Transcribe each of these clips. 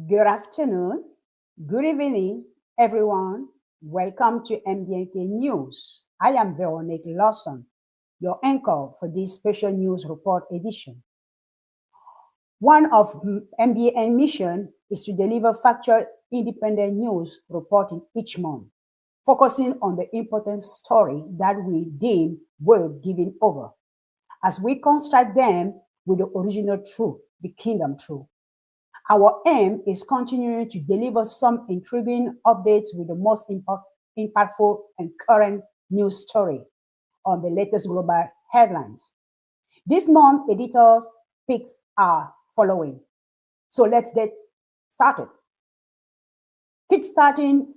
Good afternoon, good evening, everyone. Welcome to MBNK News. I am Veronique Lawson, your anchor for this special news report edition. One of MBN mission is to deliver factual, independent news reporting each month, focusing on the important story that we deem worth giving over, as we construct them with the original truth, the kingdom truth. Our aim is continuing to deliver some intriguing updates with the most impactful and current news story on the latest global headlines. This month, editors' picks are following. So let's get started. Kickstarting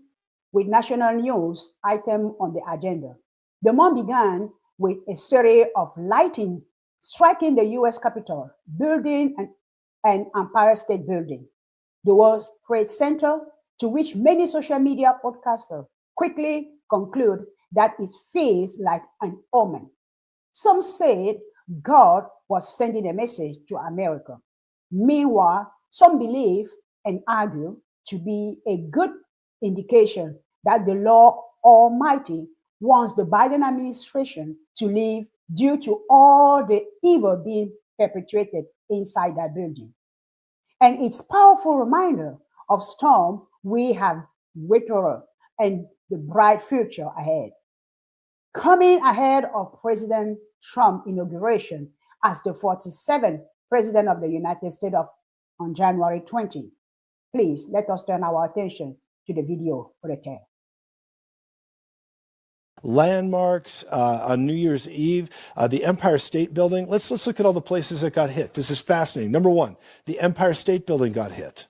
with national news item on the agenda. The month began with a series of lightning striking the U.S. Capitol building and Empire State Building, the World Trade Center, to which many social media podcasters quickly conclude that it feels like an omen. Some said God was sending a message to America. Meanwhile, some believe and argue to be a good indication that the Lord Almighty wants the Biden administration to leave due to all the evil being perpetrated inside that building. And it's a powerful reminder of storm we have waited and the bright future ahead. Coming ahead of President Trump's inauguration as the 47th President of the United States on January 20. Please let us turn our attention to the video for the tale. Landmarks on New Year's Eve, the Empire State Building. Let's look at all the places that got hit. This is fascinating. Number one, the Empire State Building got hit.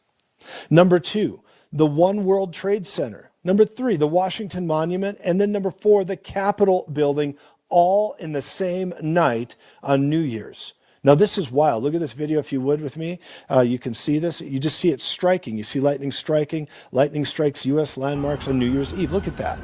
Number two, the One World Trade Center. Number three, the Washington Monument. And then number four, the Capitol Building, all in the same night on New Year's. Now, this is wild. Look at this video, if you would, with me. You can see this. You just see it striking. You see lightning striking. Lightning strikes U.S. landmarks on New Year's Eve. Look at that.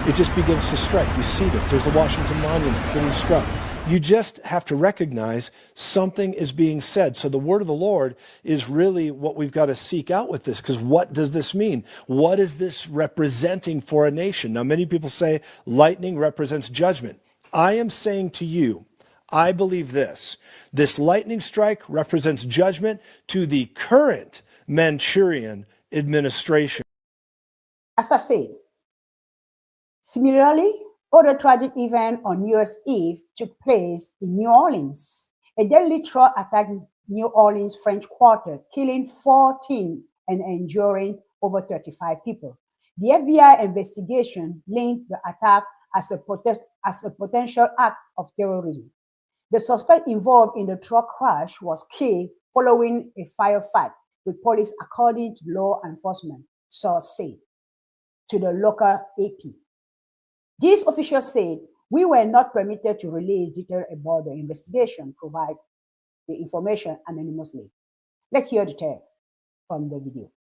It just begins to strike. You see this. There's the Washington Monument getting struck. You just have to recognize something is being said. So the word of the Lord is really what we've got to seek out with this, because what does this mean? What is this representing for a nation? Now, many people say lightning represents judgment. I am saying to you, I believe this. This lightning strike represents judgment to the current Manchurian administration. As I said, similarly, other tragic event on New Year's Eve took place in New Orleans. A deadly truck attacked New Orleans French Quarter, killing 14 and injuring over 35 people. The FBI investigation linked the attack as a potential act of terrorism. The suspect involved in the truck crash was killed following a firefight with police, according to law enforcement source said to the local AP. These officials said, "We were not permitted to release details about the investigation, provide the information anonymously." Let's hear the tape from the video.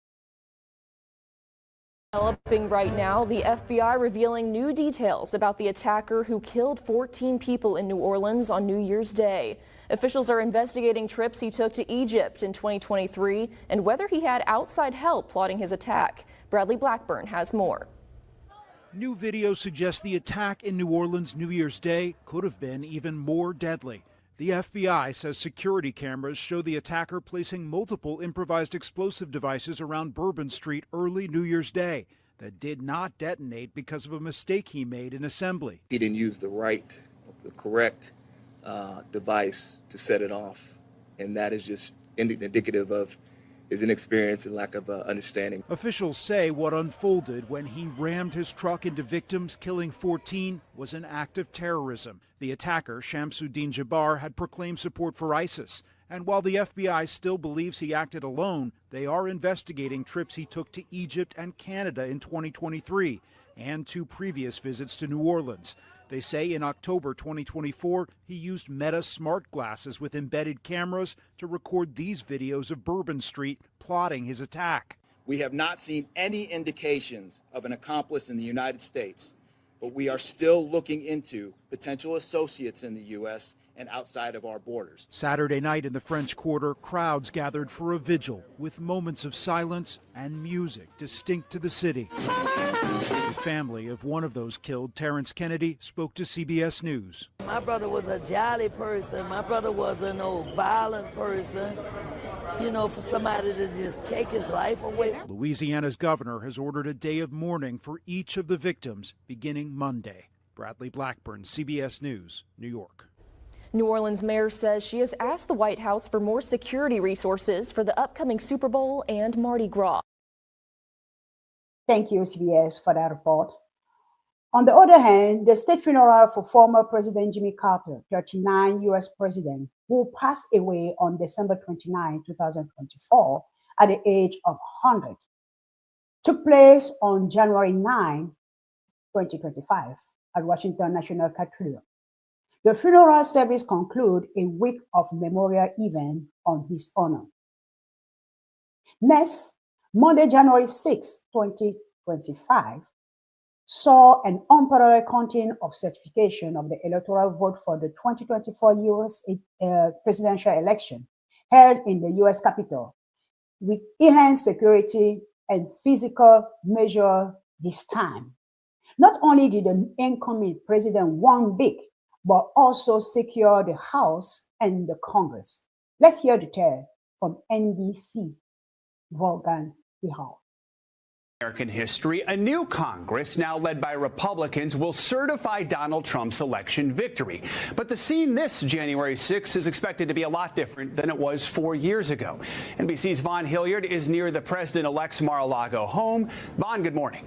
Developing right now, the FBI revealing new details about the attacker who killed 14 people in New Orleans on New Year's Day. Officials are investigating trips he took to Egypt in 2023 and whether he had outside help plotting his attack. Bradley Blackburn has more. New video suggests the attack in New Orleans New Year's Day could have been even more deadly. The FBI says security cameras show the attacker placing multiple improvised explosive devices around Bourbon Street early New Year's Day that did not detonate because of a mistake he made in assembly. He didn't use the correct device to set it off, and that is just indicative of his inexperience and lack of understanding. Officials say what unfolded when he rammed his truck into victims, killing 14, was an act of terrorism. The attacker, Shamsuddin Jabbar, had proclaimed support for ISIS. And while the FBI still believes he acted alone, they are investigating trips he took to Egypt and Canada in 2023 and 2 previous visits to New Orleans. They say in October 2024, he used Meta smart glasses with embedded cameras to record these videos of Bourbon Street plotting his attack. We have not seen any indications of an accomplice in the United States but we are still looking into potential associates in the U.S. and outside of our borders. Saturday night in the French Quarter, crowds gathered for a vigil with moments of silence and music distinct to the city. The family of one of those killed, Terrence Kennedy, spoke to CBS News. My brother was a jolly person. My brother wasn't no violent person. You know, for somebody to just take his life away. Louisiana's governor has ordered a day of mourning for each of the victims beginning Monday. Bradley Blackburn, CBS News, New York. New Orleans mayor says she has asked the White House for more security resources for the upcoming Super Bowl and Mardi Gras. Thank you, CBS, for that report. On the other hand, the state funeral for former President Jimmy Carter, 39 U.S. president, who passed away on December 29, 2024, at the age of 100, took place on January 9, 2025, at Washington National Cathedral. The funeral service concluded a week of memorial event on his honor. Next, Monday, January 6, 2025, saw an unparalleled counting of certification of the electoral vote for the 2024 U.S. presidential election held in the U.S. Capitol, with enhanced security and physical measures this time. Not only did the incoming president win big, but also secure the House and the Congress. Let's hear the tale from NBC, Vaughan Hall. American history, a new Congress, now led by Republicans, will certify Donald Trump's election victory. But the scene this January 6th is expected to be a lot different than it was 4 years ago. NBC's Vaughn Hilliard is near the president-elect's Mar-a-Lago home. Vaughn, good morning.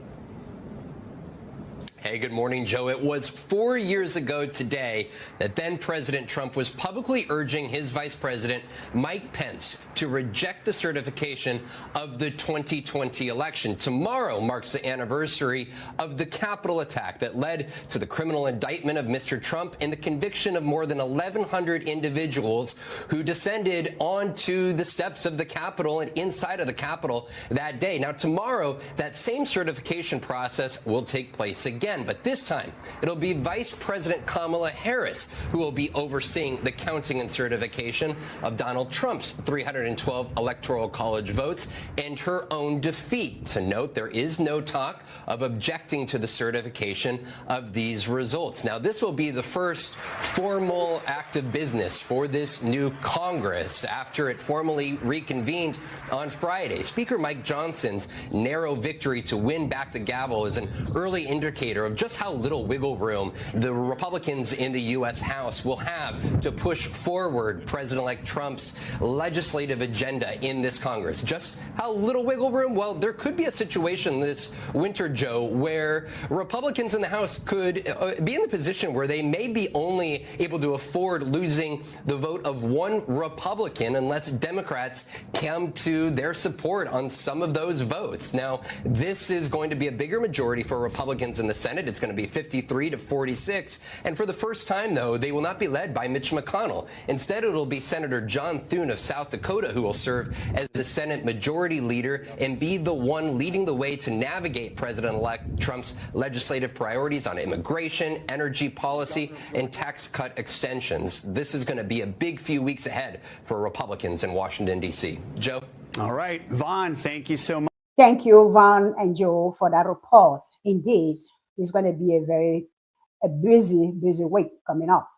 Hey, good morning, Joe. It was 4 years ago today that then President Trump was publicly urging his vice president, Mike Pence, to reject the certification of the 2020 election. Tomorrow marks the anniversary of the Capitol attack that led to the criminal indictment of Mr. Trump and the conviction of more than 1,100 individuals who descended onto the steps of the Capitol and inside of the Capitol that day. Now, tomorrow, that same certification process will take place again. But this time, it'll be Vice President Kamala Harris who will be overseeing the counting and certification of Donald Trump's 312 Electoral College votes and her own defeat. To note, there is no talk of objecting to the certification of these results. Now, this will be the first formal act of business for this new Congress after it formally reconvened on Friday. Speaker Mike Johnson's narrow victory to win back the gavel is an early indicator of just how little wiggle room the Republicans in the U.S. House will have to push forward President-elect Trump's legislative agenda in this Congress. Just how little wiggle room? Well, there could be a situation this winter, Joe, where Republicans in the House could be in the position where they may be only able to afford losing the vote of one Republican unless Democrats come to their support on some of those votes. Now, this is going to be a bigger majority for Republicans in the Senate. It's going to be 53 to 46. And for the first time, though, they will not be led by Mitch McConnell. Instead, it'll be Senator John Thune of South Dakota who will serve as the Senate Majority Leader and be the one leading the way to navigate President-elect Trump's legislative priorities on immigration, energy policy, and tax cut extensions. This is going to be a big few weeks ahead for Republicans in Washington, D.C. Joe? All right. Vaughn, thank you so much. Thank you, Vaughn and Joe, for that report. Indeed, it's going to be a busy week coming up.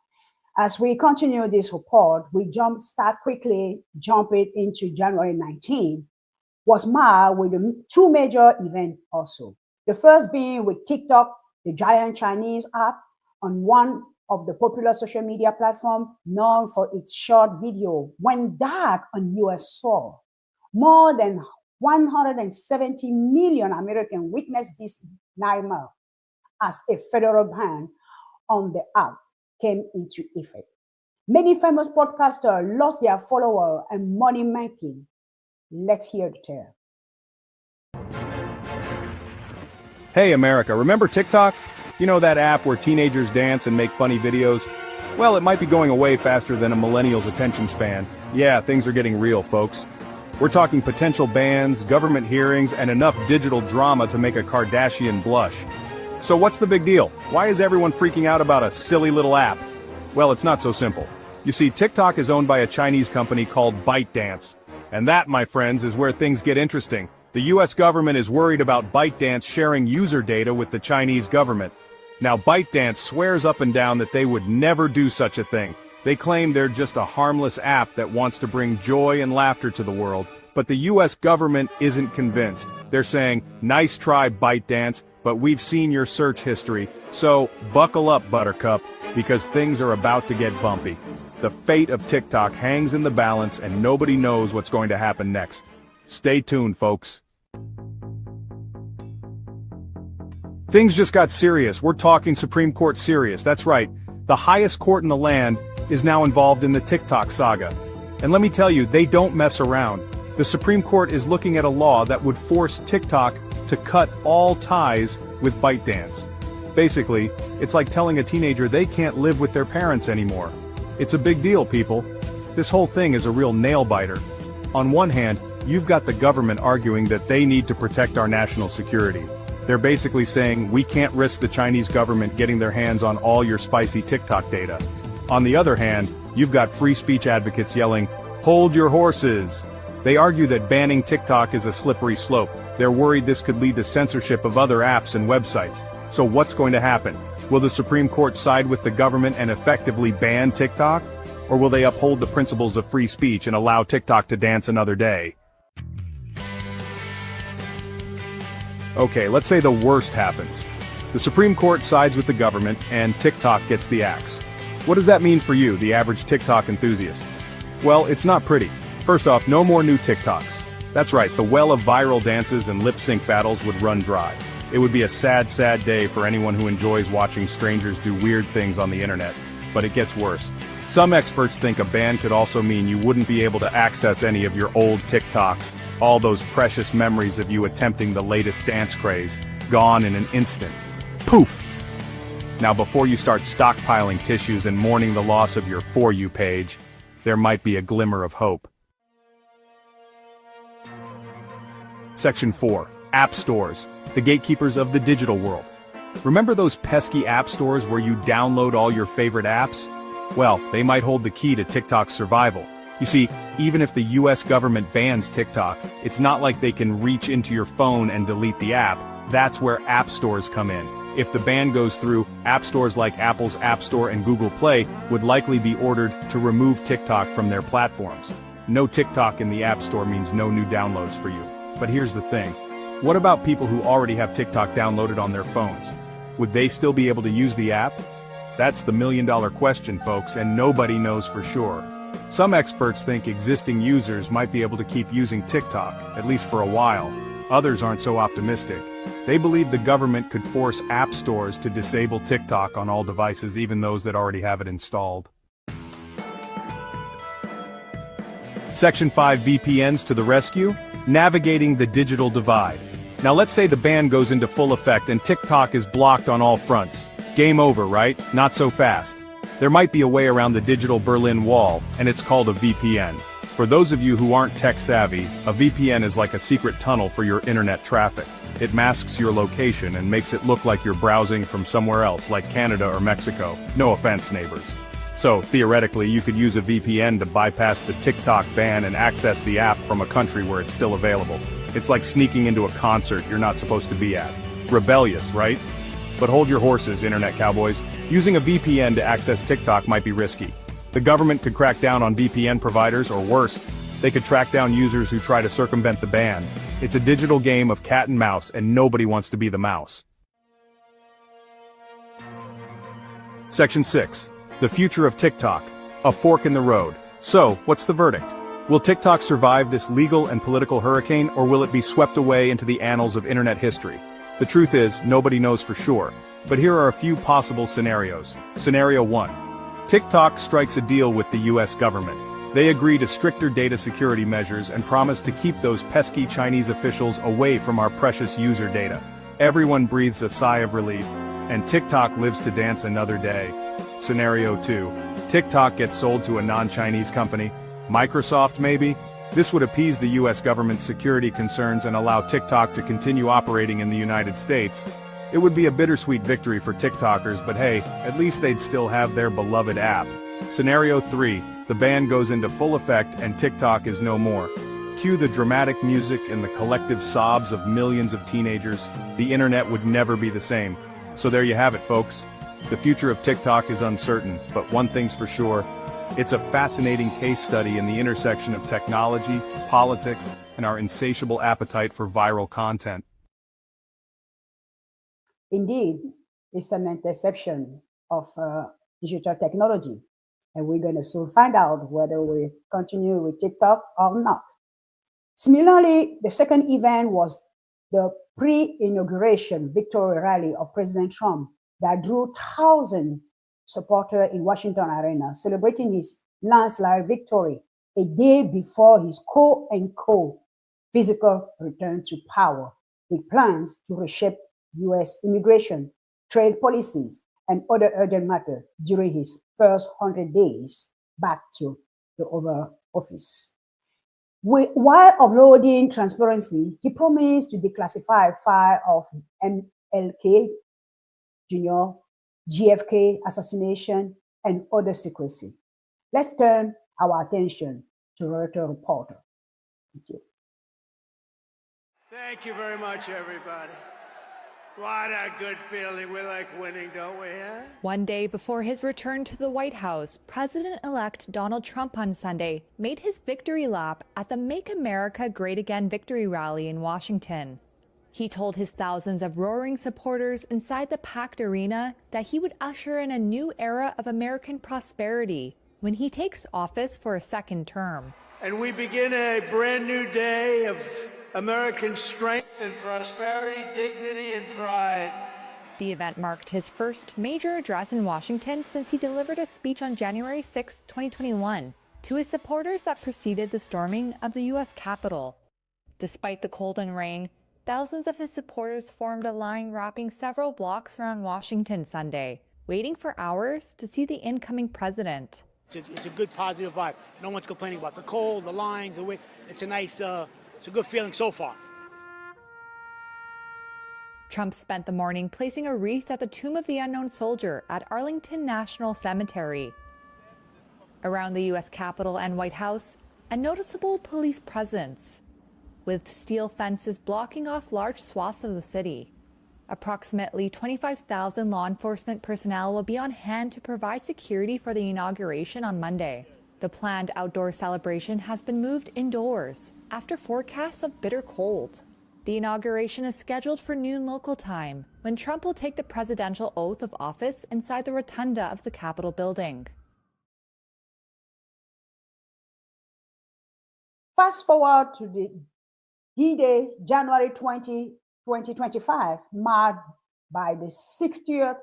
As we continue this report, we quickly jump it into January 19, was marked with two major events also. The first being with TikTok, the giant Chinese app, on one of the popular social media platform known for its short video, went dark on U.S. soil. More than 170 million Americans witnessed this nightmare as a federal ban on the app came into effect. Many famous podcasters lost their followers and money making. Let's hear the tale. Hey America, remember TikTok? You know that app where teenagers dance and make funny videos? Well, it might be going away faster than a millennial's attention span. Yeah, things are getting real, folks. We're talking potential bans, government hearings, and enough digital drama to make a Kardashian blush. So what's the big deal? Why is everyone freaking out about a silly little app? Well, it's not so simple. You see, TikTok is owned by a Chinese company called ByteDance. And that, my friends, is where things get interesting. The US government is worried about ByteDance sharing user data with the Chinese government. Now, ByteDance swears up and down that they would never do such a thing. They claim they're just a harmless app that wants to bring joy and laughter to the world. But the US government isn't convinced. They're saying, nice try, ByteDance, but we've seen your search history. So, buckle up, Buttercup, because things are about to get bumpy. The fate of TikTok hangs in the balance and nobody knows what's going to happen next. Stay tuned, folks. Things just got serious. We're talking Supreme Court serious. That's right. The highest court in the land is now involved in the TikTok saga. And let me tell you, they don't mess around. The Supreme Court is looking at a law that would force TikTok to cut all ties with ByteDance. Basically, it's like telling a teenager they can't live with their parents anymore. It's a big deal, people. This whole thing is a real nail-biter. On one hand, you've got the government arguing that they need to protect our national security. They're basically saying we can't risk the Chinese government getting their hands on all your spicy TikTok data. On the other hand, you've got free speech advocates yelling, "Hold your horses!" They argue that banning TikTok is a slippery slope. They're worried this could lead to censorship of other apps and websites. So what's going to happen? Will the Supreme Court side with the government and effectively ban TikTok? Or will they uphold the principles of free speech and allow TikTok to dance another day? Okay, let's say the worst happens. The Supreme Court sides with the government and TikTok gets the axe. What does that mean for you, the average TikTok enthusiast? Well, it's not pretty. First off, no more new TikToks. That's right, the well of viral dances and lip-sync battles would run dry. It would be a sad, sad day for anyone who enjoys watching strangers do weird things on the internet. But it gets worse. Some experts think a ban could also mean you wouldn't be able to access any of your old TikToks. All those precious memories of you attempting the latest dance craze, gone in an instant. Poof! Now before you start stockpiling tissues and mourning the loss of your For You page, there might be a glimmer of hope. Section 4. App Stores, the gatekeepers of the digital world. Remember those pesky app stores where you download all your favorite apps? Well, they might hold the key to TikTok's survival. You see, even if the US government bans TikTok, it's not like they can reach into your phone and delete the app. That's where app stores come in. If the ban goes through, app stores like Apple's App Store and Google Play would likely be ordered to remove TikTok from their platforms. No TikTok in the App Store means no new downloads for you. But here's the thing. What about people who already have TikTok downloaded on their phones? Would they still be able to use the app? That's the million-dollar question, folks, and nobody knows for sure. Some experts think existing users might be able to keep using TikTok, at least for a while. Others aren't so optimistic. They believe the government could force app stores to disable TikTok on all devices, even those that already have it installed. Section 5 VPNs to the rescue, navigating the digital divide. Now let's say the ban goes into full effect and TikTok is blocked on all fronts. Game over, right? Not so fast. There might be a way around the digital Berlin Wall, and it's called a VPN. For those of you who aren't tech savvy, a VPN is like a secret tunnel for your internet traffic. It masks your location and makes it look like you're browsing from somewhere else, like Canada or Mexico. No offense, neighbors. So, theoretically, you could use a VPN to bypass the TikTok ban and access the app from a country where it's still available. It's like sneaking into a concert you're not supposed to be at. Rebellious, right? But hold your horses, internet cowboys. Using a VPN to access TikTok might be risky. The government could crack down on VPN providers, or worse, they could track down users who try to circumvent the ban. It's a digital game of cat and mouse, and nobody wants to be the mouse. Section 6. The future of TikTok. A fork in the road. So, what's the verdict? Will TikTok survive this legal and political hurricane, or will it be swept away into the annals of internet history? The truth is, nobody knows for sure. But here are a few possible scenarios. Scenario 1. TikTok strikes a deal with the US government. They agree to stricter data security measures and promise to keep those pesky Chinese officials away from our precious user data. Everyone breathes a sigh of relief, and TikTok lives to dance another day. Scenario 2. TikTok gets sold to a non-Chinese company. Microsoft, maybe? This would appease the US government's security concerns and allow TikTok to continue operating in the United States. It would be a bittersweet victory for TikTokers, but hey, at least they'd still have their beloved app. Scenario 3, the ban goes into full effect and TikTok is no more. Cue the dramatic music and the collective sobs of millions of teenagers. The internet would never be the same. So there you have it, folks. The future of TikTok is uncertain, but one thing's for sure. It's a fascinating case study in the intersection of technology, politics, and our insatiable appetite for viral content. Indeed, it's an interception of digital technology, and we're going to soon find out whether we continue with TikTok or not. Similarly, the second event was the pre-inauguration victory rally of President Trump that drew thousands supporters in Washington Arena, celebrating his landslide victory a day before his quote-unquote physical return to power, with plans to reshape U.S. immigration, trade policies, and other urgent matters during his first 100 days back to the Oval Office. While uploading transparency, he promised to declassify file of MLK Jr., JFK assassination, and other secrecy. Let's turn our attention to Reuters reporter. Thank you. Thank you very much, everybody. What a good feeling. We like winning, don't we? Huh? One day before his return to the White House, President-elect Donald Trump on Sunday made his victory lap at the Make America Great Again victory rally in Washington. He told his thousands of roaring supporters inside the packed arena that he would usher in a new era of American prosperity when he takes office for a second term. And we begin a brand new day of American strength and prosperity, dignity, and pride. The event marked his first major address in Washington since he delivered a speech on January 6, 2021, to his supporters that preceded the storming of the U.S. Capitol. Despite the cold and rain, thousands of his supporters formed a line wrapping several blocks around Washington Sunday, waiting for hours to see the incoming president. It's a good, positive vibe. No one's complaining about the cold, the lines, the wind. It's a nice, it's a good feeling so far. Trump spent the morning placing a wreath at the Tomb of the Unknown Soldier at Arlington National Cemetery. Around the U.S. Capitol and White House, a noticeable police presence, with steel fences blocking off large swaths of the city. Approximately 25,000 law enforcement personnel will be on hand to provide security for the inauguration on Monday. The planned outdoor celebration has been moved indoors after forecasts of bitter cold. The inauguration is scheduled for noon local time, when Trump will take the presidential oath of office inside the rotunda of the Capitol building. Fast forward to the D-Day, January 20, 2025, marked by the 60th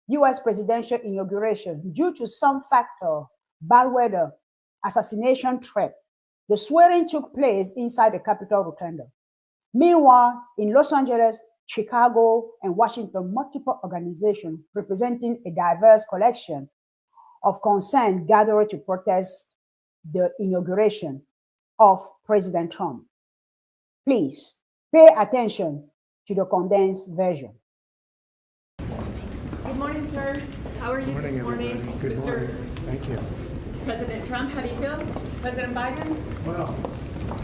U.S. presidential inauguration. Due to some factor, bad weather, assassination threat, the swearing took place inside the Capitol rotunda. Meanwhile, in Los Angeles, Chicago, and Washington, multiple organizations representing a diverse collection of concern gathered to protest the inauguration of President Trump. Please pay attention to the condensed version. Good morning, sir. How are you this morning? Good morning. Thank you. President Trump, how do you feel? President Biden? Well,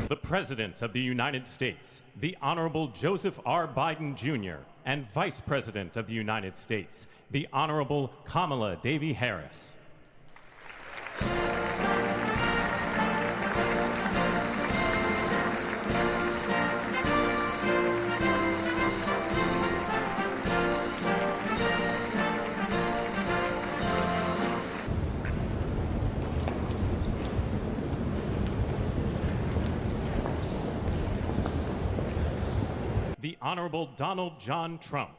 the President of the United States, the Honorable Joseph R. Biden Jr., and Vice President of the United States, the Honorable Kamala Devi Harris. The Honorable Donald John Trump.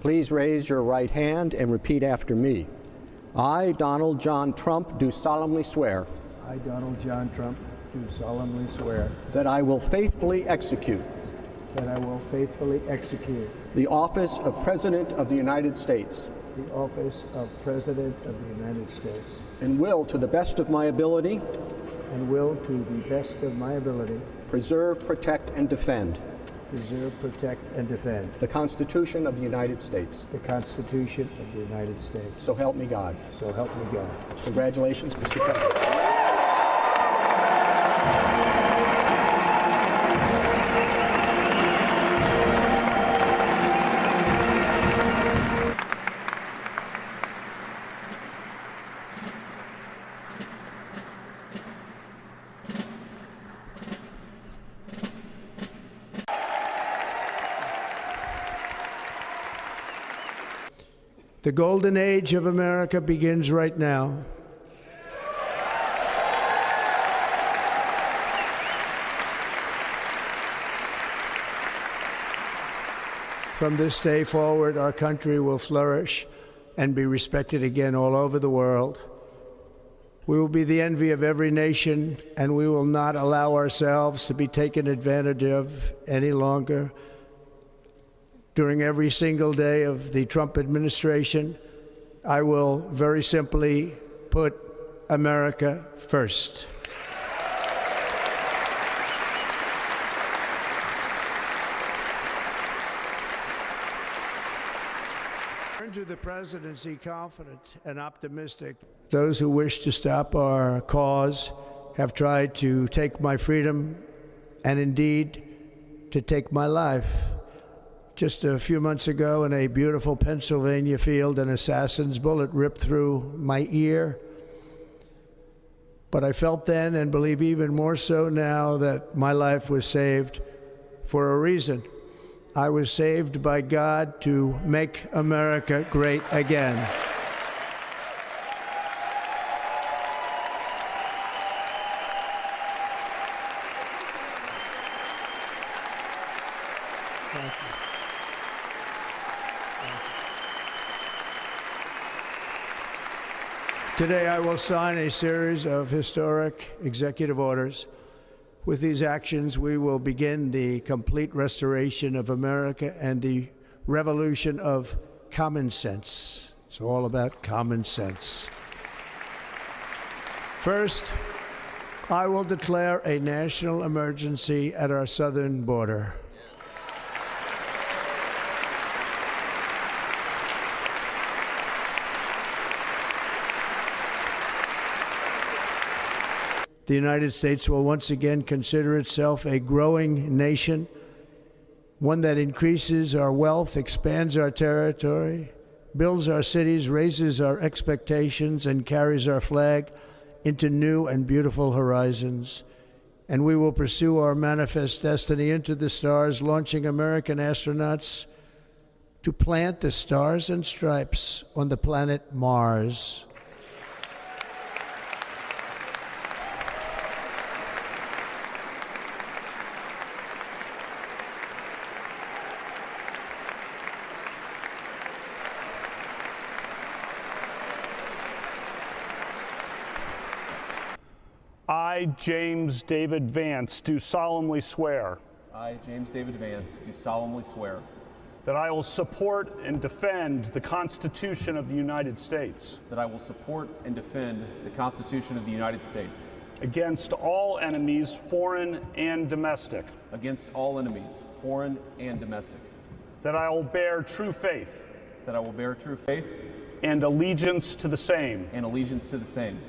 Please raise your right hand and repeat after me. I, Donald John Trump, do solemnly swear. I, Donald John Trump, do solemnly swear. That I will faithfully execute. That I will faithfully execute. The office of President of the United States. The office of President of the United States. And will, to the best of my ability. And will, to the best of my ability. Preserve, protect, and defend. Preserve, protect, and defend. The Constitution of the United States. The Constitution of the United States. So help me God. So help me God. Congratulations, Mr. President. The golden age of America begins right now. From this day forward, our country will flourish and be respected again all over the world. We will be the envy of every nation, and we will not allow ourselves to be taken advantage of any longer. During every single day of the Trump administration, I will very simply put America first. To the presidency confident and optimistic. Those who wish to stop our cause have tried to take my freedom and indeed to take my life. Just a few months ago in a beautiful Pennsylvania field, an assassin's bullet ripped through my ear. But I felt then, and believe even more so now, that my life was saved for a reason. I was saved by God to make America great again. Thank you. Today, I will sign a series of historic executive orders. With these actions, we will begin the complete restoration of America and the revolution of common sense. It's all about common sense. First, I will declare a national emergency at our southern border. The United States will once again consider itself a growing nation, one that increases our wealth, expands our territory, builds our cities, raises our expectations, and carries our flag into new and beautiful horizons. And we will pursue our manifest destiny into the stars, launching American astronauts to plant the stars and stripes on the planet Mars. I, James David Vance, do solemnly swear. I, James David Vance, do solemnly swear. That I will support and defend the Constitution of the United States. That I will support and defend the Constitution of the United States. Against all enemies, foreign and domestic. Against all enemies, foreign and domestic. That I will bear true faith. That I will bear true faith. And allegiance to the same. And allegiance to the same.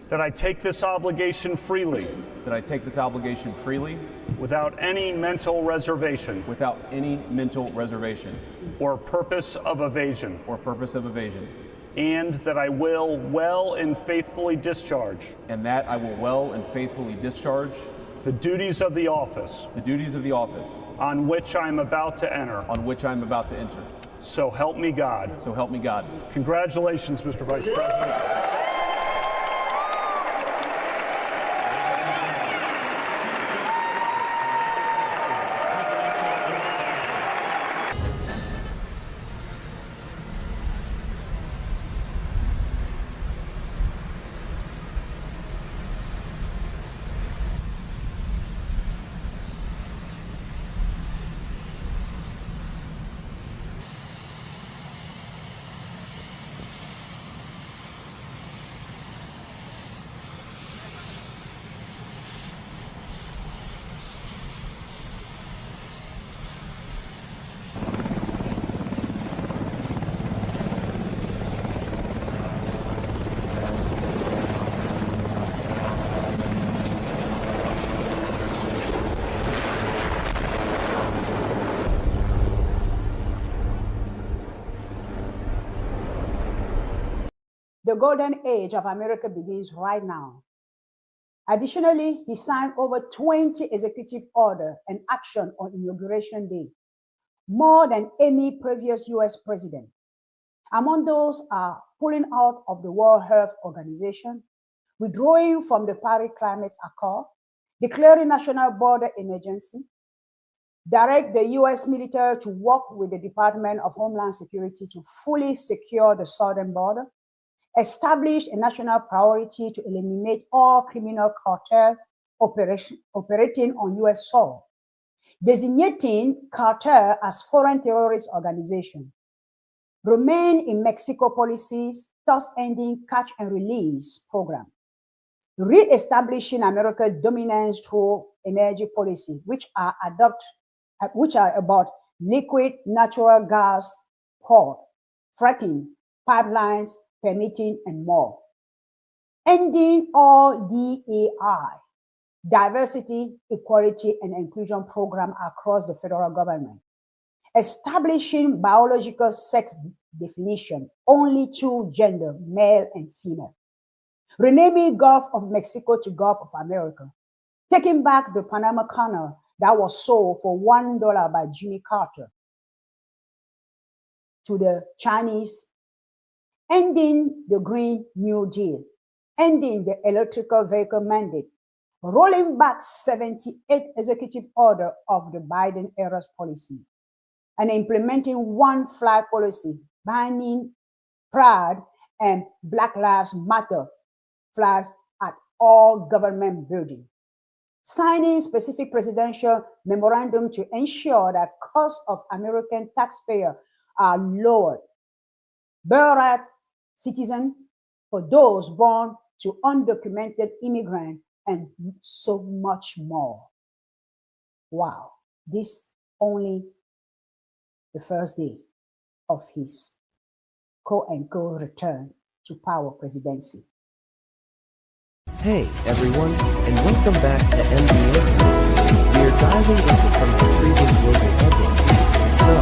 That I take this obligation freely. That I take this obligation freely. Without any mental reservation. Without any mental reservation. Or purpose of evasion. Or purpose of evasion. And that I will well and faithfully discharge. And that I will well and faithfully discharge. The duties of the office. The duties of the office. On which I am about to enter. On which I am about to enter. So help me God. So help me God. Congratulations, Mr. Vice President. The golden age of America begins right now. Additionally, he signed over 20 executive orders and action on Inauguration Day, more than any previous US president. Among those are pulling out of the World Health Organization, withdrawing from the Paris Climate Accord, declaring national border emergency, direct the US military to work with the Department of Homeland Security to fully secure the southern border, established a national priority to eliminate all criminal cartel operating on US soil, designating cartel as foreign terrorist organization, remain in Mexico policies, thus ending catch and release program, re-establishing America's dominance through energy policy, which are about liquid natural gas, port, fracking, pipelines, permitting, and more. Ending all DEI, diversity, equality, and inclusion program across the federal government. Establishing biological sex definition, only two gender, male and female. Renaming Gulf of Mexico to Gulf of America. Taking back the Panama Canal that was sold for $1 by Jimmy Carter to the Chinese. Ending the Green New Deal. Ending the electrical vehicle mandate. Rolling back 78 executive orders of the Biden era's policy. And implementing one flag policy, banning Pride and Black Lives Matter flags at all government buildings. Signing specific presidential memorandum to ensure that costs of American taxpayers are lowered. Birthright citizen for those born to undocumented immigrants, and so much more. Wow, this only the first day of his quote-unquote return to power presidency. Hey everyone, and welcome back to MBN. We are diving into some intriguing global headlines. So,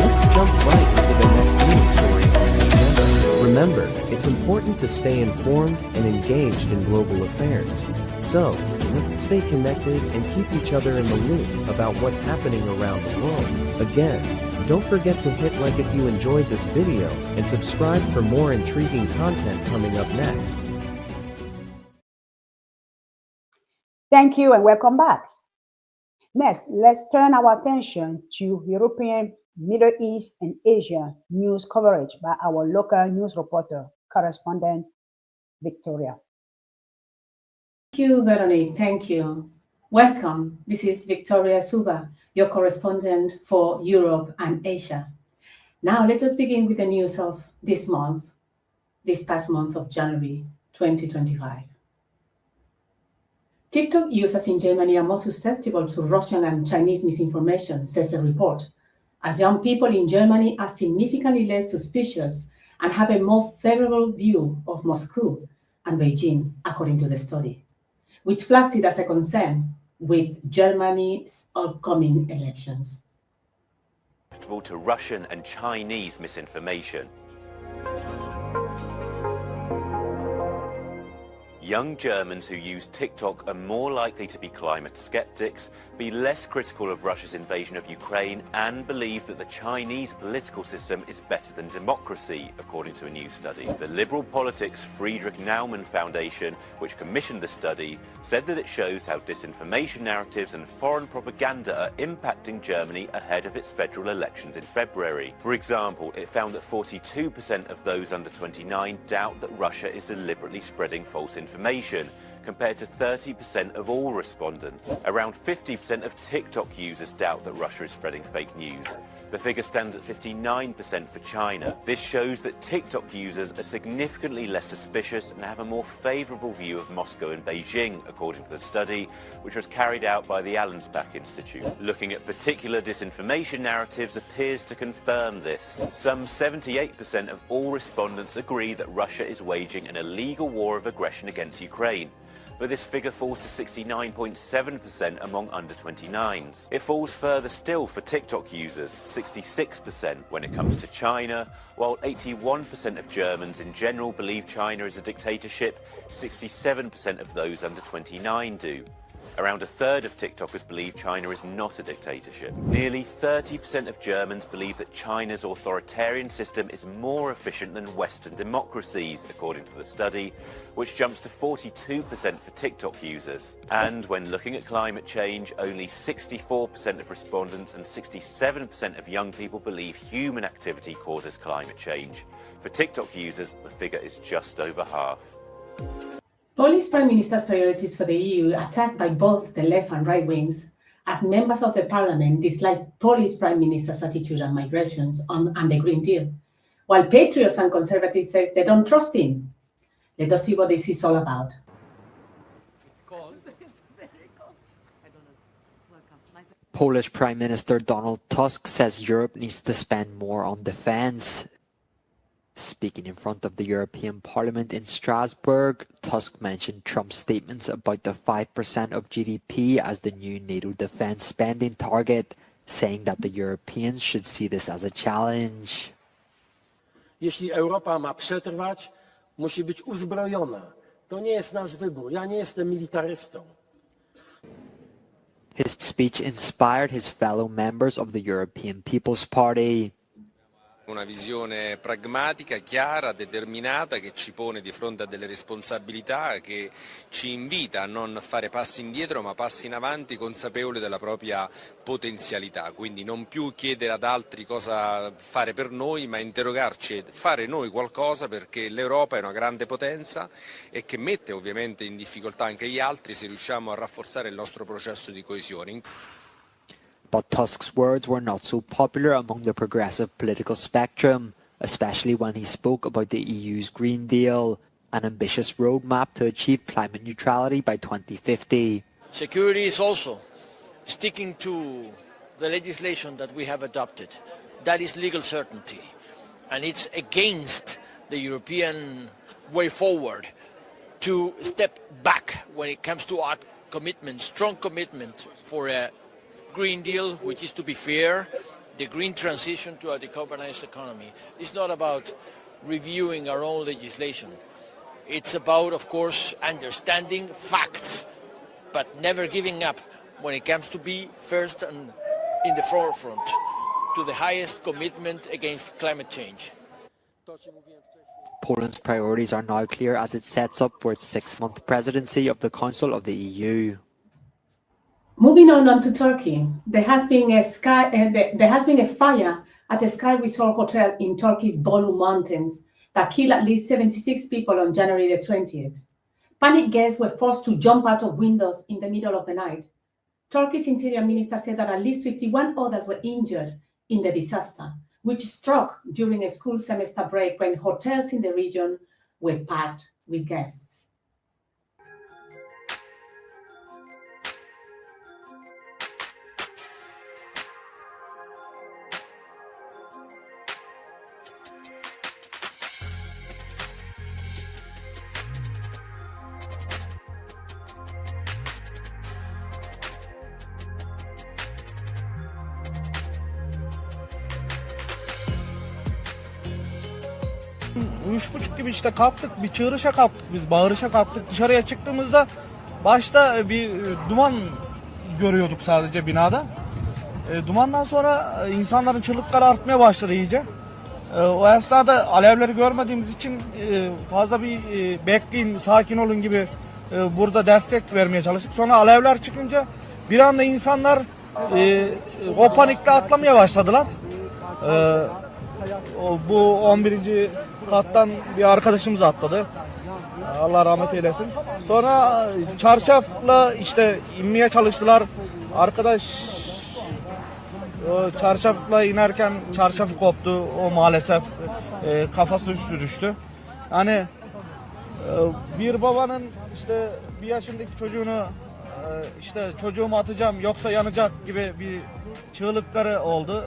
let's jump right into the next news story on the agenda. Remember, it's important to stay informed and engaged in global affairs. So, let's stay connected and keep each other in the loop about what's happening around the world. Again, don't forget to hit like if you enjoyed this video and subscribe for more intriguing content coming up next. Thank you and welcome back. Next, let's turn our attention to European, Middle East, and Asia news coverage by our local news reporter, correspondent Victoria. Thank you, Veronique. Thank you. Welcome. This is Victoria Suba, your correspondent for Europe and Asia. Now, let us begin with the news of this past month of January 2025. TikTok users in Germany are more susceptible to Russian and Chinese misinformation, says a report, as young people in Germany are significantly less suspicious and have a more favorable view of Moscow and Beijing, according to the study, which flags it as a concern with Germany's upcoming elections. To Russian and Chinese misinformation. Young Germans who use TikTok are more likely to be climate skeptics, be less critical of Russia's invasion of Ukraine, and believe that the Chinese political system is better than democracy, according to a new study. The Liberal Politics Friedrich Naumann Foundation, which commissioned the study, said that it shows how disinformation narratives and foreign propaganda are impacting Germany ahead of its federal elections in February. For example, it found that 42% of those under 29 doubt that Russia is deliberately spreading false information, compared to 30% of all respondents. Around 50% of TikTok users doubt that Russia is spreading fake news. The figure stands at 59% for China. This shows that TikTok users are significantly less suspicious and have a more favorable view of Moscow and Beijing, according to the study, which was carried out by the Allensbach Institute. Looking at particular disinformation narratives appears to confirm this. Some 78% of all respondents agree that Russia is waging an illegal war of aggression against Ukraine. but this figure falls to 69.7% among under 29s. It falls further still for TikTok users, 66% when it comes to China. While 81% of Germans in general believe China is a dictatorship, 67% of those under 29 do. Around a third of TikTokers believe China is not a dictatorship. Nearly 30% of Germans believe that China's authoritarian system is more efficient than Western democracies, according to the study, which jumps to 42% for TikTok users. And when looking at climate change, only 64% of respondents and 67% of young people believe human activity causes climate change. For TikTok users, the figure is just over half. Polish Prime Minister's priorities for the EU attacked by both the left and right wings, as members of the parliament dislike Polish Prime Minister's attitude on migrations and the Green Deal, while patriots and conservatives say they don't trust him. Let us see what this is all about. Polish Prime Minister Donald Tusk says Europe needs to spend more on defense. Speaking in front of the European Parliament in Strasbourg, Tusk mentioned Trump's statements about the 5% of GDP as the new NATO defense spending target, saying that the Europeans should see this as a challenge. Jeśli Europa ma przetrwać, musi być uzbrojona. To nie jest nasz wybór. Ja nie jestem militarystą. His speech inspired his fellow members of the European People's Party. Una visione pragmatica, chiara, determinata, che ci pone di fronte a delle responsabilità, che ci invita a non fare passi indietro ma passi in avanti, consapevoli della propria potenzialità. Quindi non più chiedere ad altri cosa fare per noi, ma interrogarci e fare noi qualcosa, perché l'Europa è una grande potenza e che mette ovviamente in difficoltà anche gli altri se riusciamo a rafforzare il nostro processo di coesione. But Tusk's words were not so popular among the progressive political spectrum, especially when he spoke about the EU's Green Deal, an ambitious roadmap to achieve climate neutrality by 2050. Security is also sticking to the legislation that we have adopted. That is legal certainty. And it's against the European way forward to step back when it comes to our commitment, strong commitment for a Green Deal, which is to be fair, the green transition to a decarbonized economy. It's not about reviewing our own legislation. It's about, of course, understanding facts, but never giving up when it comes to be first and in the forefront to the highest commitment against climate change. Poland's priorities are now clear as it sets up for its 6-month presidency of the Council of the EU. Moving on to Turkey, there has been a fire at a Sky Resort hotel in Turkey's Bolu Mountains that killed at least 76 people on January the 20th. Panicked guests were forced to jump out of windows in the middle of the night. Turkey's interior minister said that at least 51 others were injured in the disaster, which struck during a school semester break when hotels in the region were packed with guests. Üç buçuk gibi işte kalktık, bir çığırışa kalktık biz, bağırışa kalktık. Dışarıya çıktığımızda başta bir duman görüyorduk sadece binada. Dumandan sonra insanların çığlıkları artmaya başladı iyice. O esnada alevleri görmediğimiz için fazla bir bekleyin, sakin olun gibi burada destek vermeye çalıştık. Sonra alevler çıkınca bir anda insanlar o panikle atlamaya başladılar. Bu 11. kattan bir arkadaşımız atladı. Allah rahmet eylesin. Sonra çarşafla işte inmeye çalıştılar. Arkadaş o çarşafla inerken çarşafı koptu. O maalesef kafası üstü düştü. Yani bir babanın işte bir yaşındaki çocuğunu işte çocuğumu atacağım yoksa yanacak gibi bir çığlıkları oldu.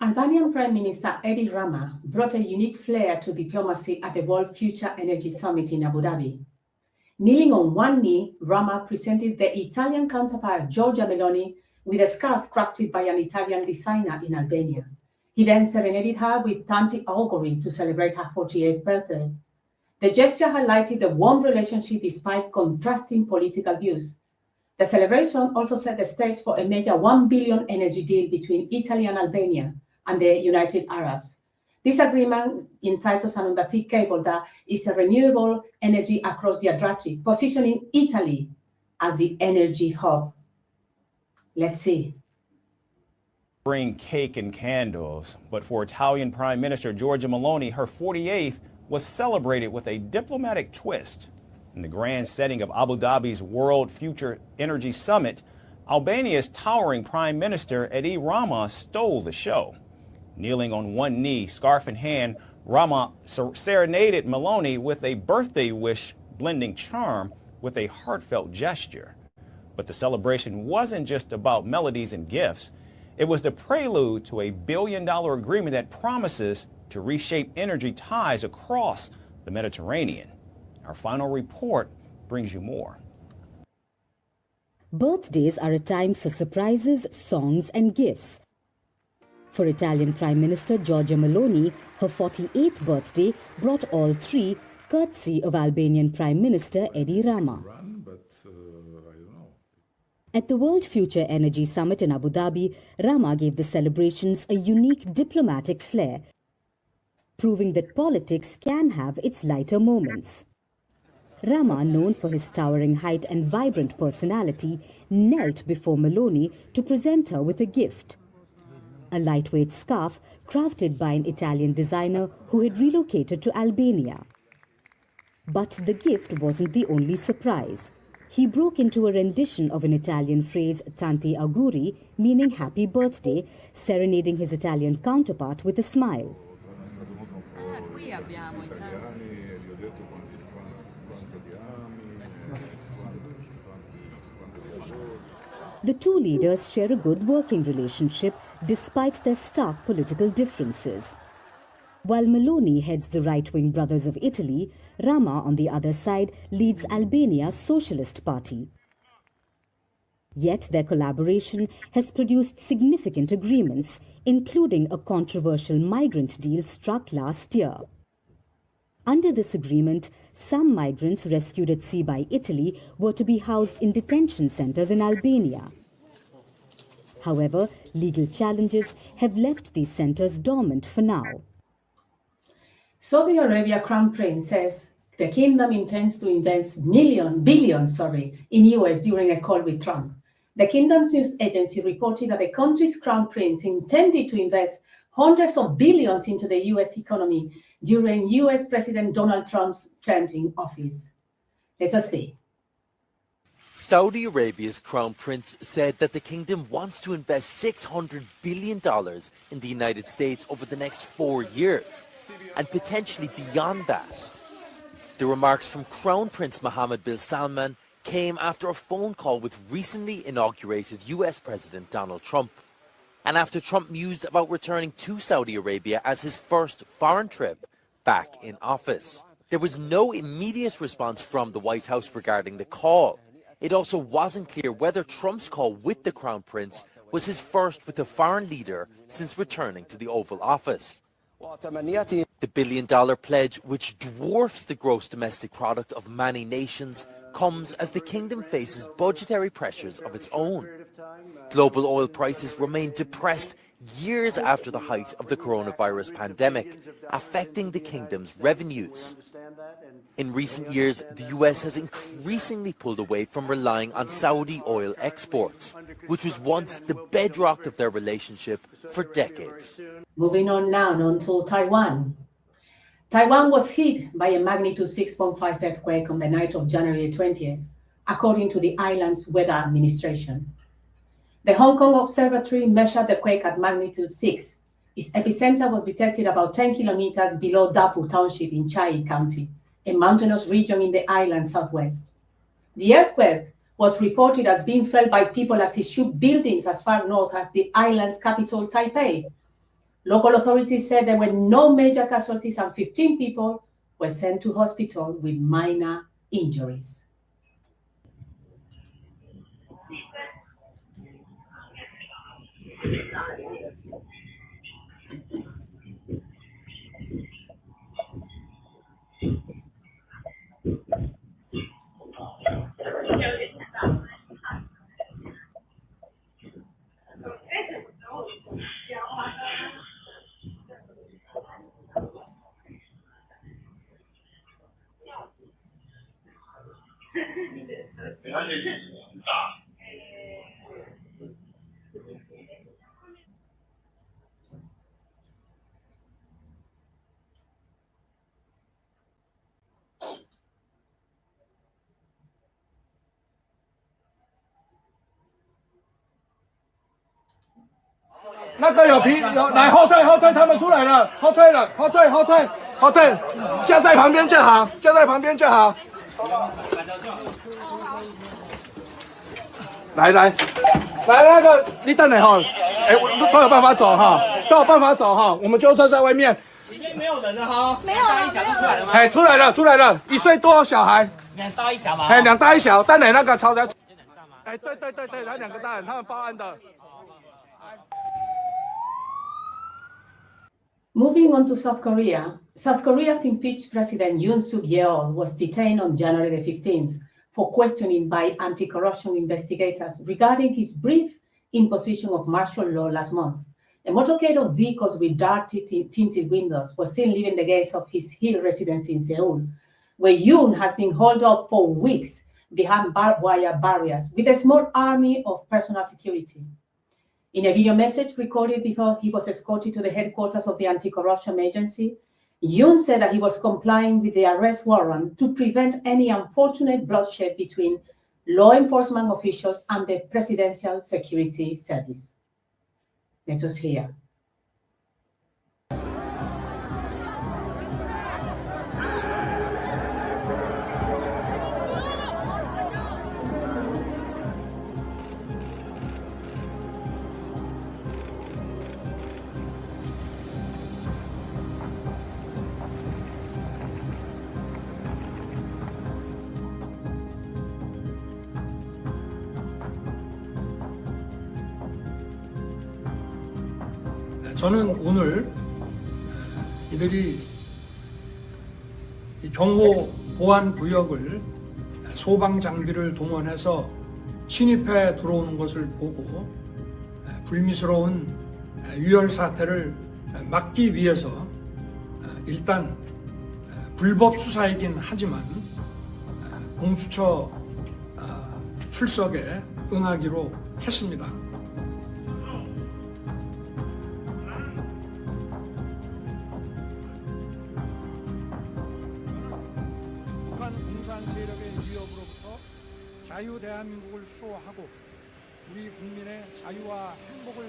Albanian Prime Minister Edi Rama brought a unique flair to diplomacy at the World Future Energy Summit in Abu Dhabi. Kneeling on one knee, Rama presented the Italian counterpart Giorgia Meloni with a scarf crafted by an Italian designer in Albania. He then serenaded her with Tanti Auguri to celebrate her 48th birthday. The gesture highlighted the warm relationship despite contrasting political views. The celebration also set the stage for a major $1 billion energy deal between Italy and Albania and the United Arabs. This agreement, entitled Sanunda Sea Cable, is a renewable energy across the Adriatic, positioning Italy as the energy hub. Let's see. Bring cake and candles, but for Italian Prime Minister Giorgia Meloni, her 48th was celebrated with a diplomatic twist. In the grand setting of Abu Dhabi's World Future Energy Summit, Albania's towering Prime Minister Edi Rama stole the show. Kneeling on one knee, scarf in hand, Rama serenaded Meloni with a birthday wish, blending charm with a heartfelt gesture. But the celebration wasn't just about melodies and gifts. It was the prelude to a billion-dollar agreement that promises to reshape energy ties across the Mediterranean. Our final report brings you more. Birthdays are a time for surprises, songs and gifts. For Italian Prime Minister Giorgia Meloni, her 48th birthday brought all three, courtesy of Albanian Prime Minister Edi Rama. At the World Future Energy Summit in Abu Dhabi, Rama gave the celebrations a unique diplomatic flair, proving that politics can have its lighter moments. Rama, known for his towering height and vibrant personality, knelt before Meloni to present her with a gift. A lightweight scarf crafted by an Italian designer who had relocated to Albania. But the gift wasn't the only surprise. He broke into a rendition of an Italian phrase, Tanti Auguri, meaning happy birthday, serenading his Italian counterpart with a smile. The two leaders share a good working relationship despite their stark political differences. While Meloni heads the right-wing Brothers of Italy, Rama, on the other side, leads Albania's Socialist Party. Yet their collaboration has produced significant agreements, including a controversial migrant deal struck last year. Under this agreement, some migrants rescued at sea by Italy were to be housed in detention centers in Albania. However, legal challenges have left these centers dormant for now. Saudi Arabia Crown Prince says the kingdom intends to invest billions in US during a call with Trump. The kingdom's news agency reported that the country's crown prince intended to invest hundreds of billions into the US economy during US President Donald Trump's term in office. Let us see. Saudi Arabia's crown prince said that the kingdom wants to invest $600 billion in the United States over the next 4 years, and potentially beyond that. The remarks from Crown Prince Mohammed bin Salman came after a phone call with recently inaugurated US President Donald Trump, and after Trump mused about returning to Saudi Arabia as his first foreign trip back in office. There was no immediate response from the White House regarding the call. It also wasn't clear whether Trump's call with the Crown Prince was his first with a foreign leader since returning to the Oval Office. The billion-dollar pledge, which dwarfs the gross domestic product of many nations, comes as the kingdom faces budgetary pressures of its own. Global oil prices remain depressed years after the height of the coronavirus pandemic, affecting the kingdom's revenues. In recent years, the US has increasingly pulled away from relying on Saudi oil exports, which was once the bedrock of their relationship for decades. Moving on now to Taiwan. Taiwan was hit by a magnitude 6.5 earthquake on the night of January 20th, according to the island's weather administration. The Hong Kong Observatory measured the quake at magnitude 6. Its epicenter was detected about 10 kilometers below Dapu Township in Chiayi County, a mountainous region in the island's southwest. The earthquake was reported as being felt by people as it shook buildings as far north as the island's capital, Taipei. Local authorities said there were no major casualties and 15 people were sent to hospital with minor injuries.那个有来后退，他们出来了，后退，架在旁边就好，来，那个你等等哈，都有办法走哈，我们就站在外面。里面没有人了哈，没有了，出来了，1岁多小孩，2大1小嘛，2大1小，但你那个超载，对，来2个大人，他们报案的。Moving on to South Korea, South Korea's impeached President Yoon Suk-yeol was detained on January the 15th for questioning by anti-corruption investigators regarding his brief imposition of martial law last month. A motorcade of vehicles with dark tinted windows was seen leaving the gates of his Hill residence in Seoul, where Yoon has been holed up for weeks behind barbed wire barriers with a small army of personal security. In a video message recorded before he was escorted to the headquarters of the anti-corruption agency, Yoon said that he was complying with the arrest warrant to prevent any unfortunate bloodshed between law enforcement officials and the Presidential Security Service. Let us hear. 저는 오늘 이들이 경호 보안 구역을 소방 장비를 동원해서 침입해 들어오는 것을 보고 불미스러운 유혈 사태를 막기 위해서 일단 불법 수사이긴 하지만 공수처 출석에 응하기로 했습니다. 자유 대한민국을 수호하고 우리 국민의 자유와 행복을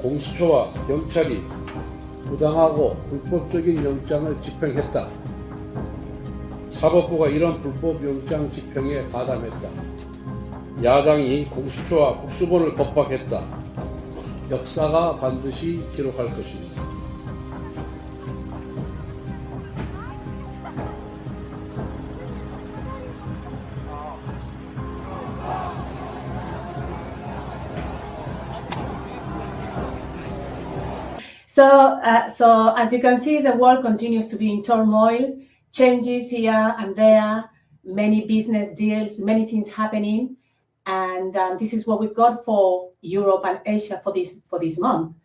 공수처와 경찰이 부당하고 불법적인 영장을 집행했다. 사법부가 이런 불법 영장 집행에 가담했다. 야당이 공수처와 국수본을 겁박했다. 역사가 반드시 기록할 것입니다. So as you can see, the world continues to be in turmoil, changes here and there, many business deals, many things happening. And this is what we've got for Europe and Asia for this month.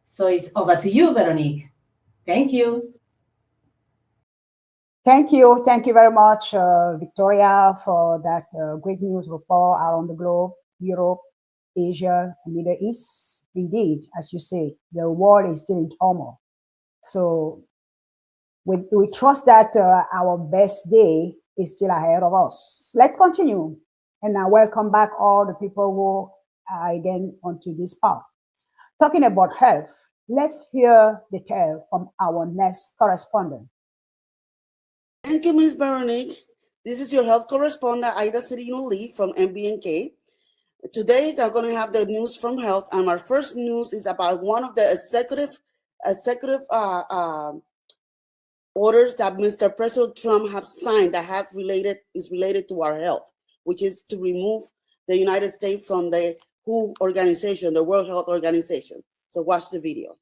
So it's over to you, Veronique. Thank you. Thank you. Thank you very much, Victoria, for that great news report around the globe, Europe, Asia, and Middle East. Indeed, as you say, the world is still in turmoil. So we trust that our best day is still ahead of us. Let's continue. And I welcome back all the people who are again onto this part. Talking about health, let's hear the tale from our next correspondent. Thank you, Ms. Veronique. This is your health correspondent, Aida Serino Lee from MBNK. Today, we're going to have the news from health, and our first news is about one of the executive orders that Mr. President Trump has signed that is related to our health, which is to remove the United States from the WHO organization, the World Health Organization. So watch the video.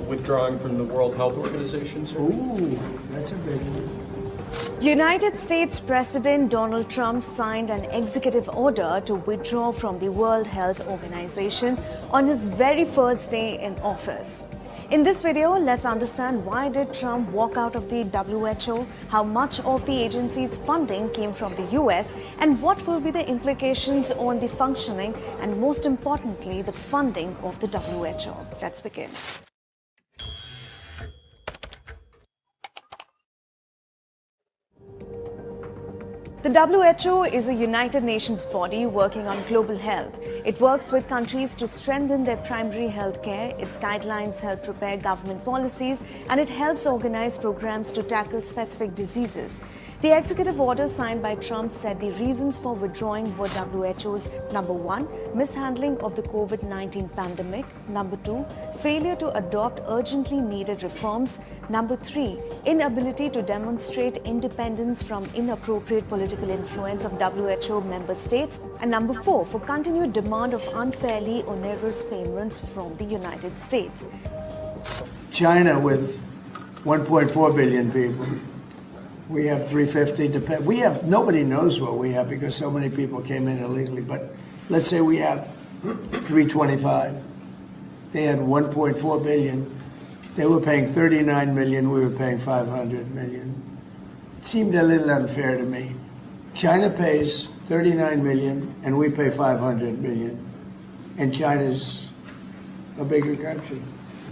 Withdrawing from the World Health Organization, sir? Ooh, that's a big one. United States President Donald Trump signed an executive order to withdraw from the World Health Organization on his very first day in office. In this video, let's understand why did Trump walk out of the WHO, how much of the agency's funding came from the US, and what will be the implications on the functioning and, most importantly, the funding of the WHO. Let's begin. The WHO is a United Nations body working on global health. It works with countries to strengthen their primary health care. Its guidelines help prepare government policies, and it helps organize programs to tackle specific diseases. The executive order signed by Trump said the reasons for withdrawing were WHO's number 1, mishandling of the COVID-19 pandemic, number 2, failure to adopt urgently needed reforms, number 3, inability to demonstrate independence from inappropriate political influence of WHO member states, and number 4, for continued demand of unfairly onerous payments from the United States. China with 1.4 billion people. We have 350. Nobody knows what we have because so many people came in illegally. But let's say we have 325. They had 1.4 billion. They were paying 39 million. We were paying 500 million. It seemed a little unfair to me. China pays 39 million and we pay 500 million. And China's a bigger country.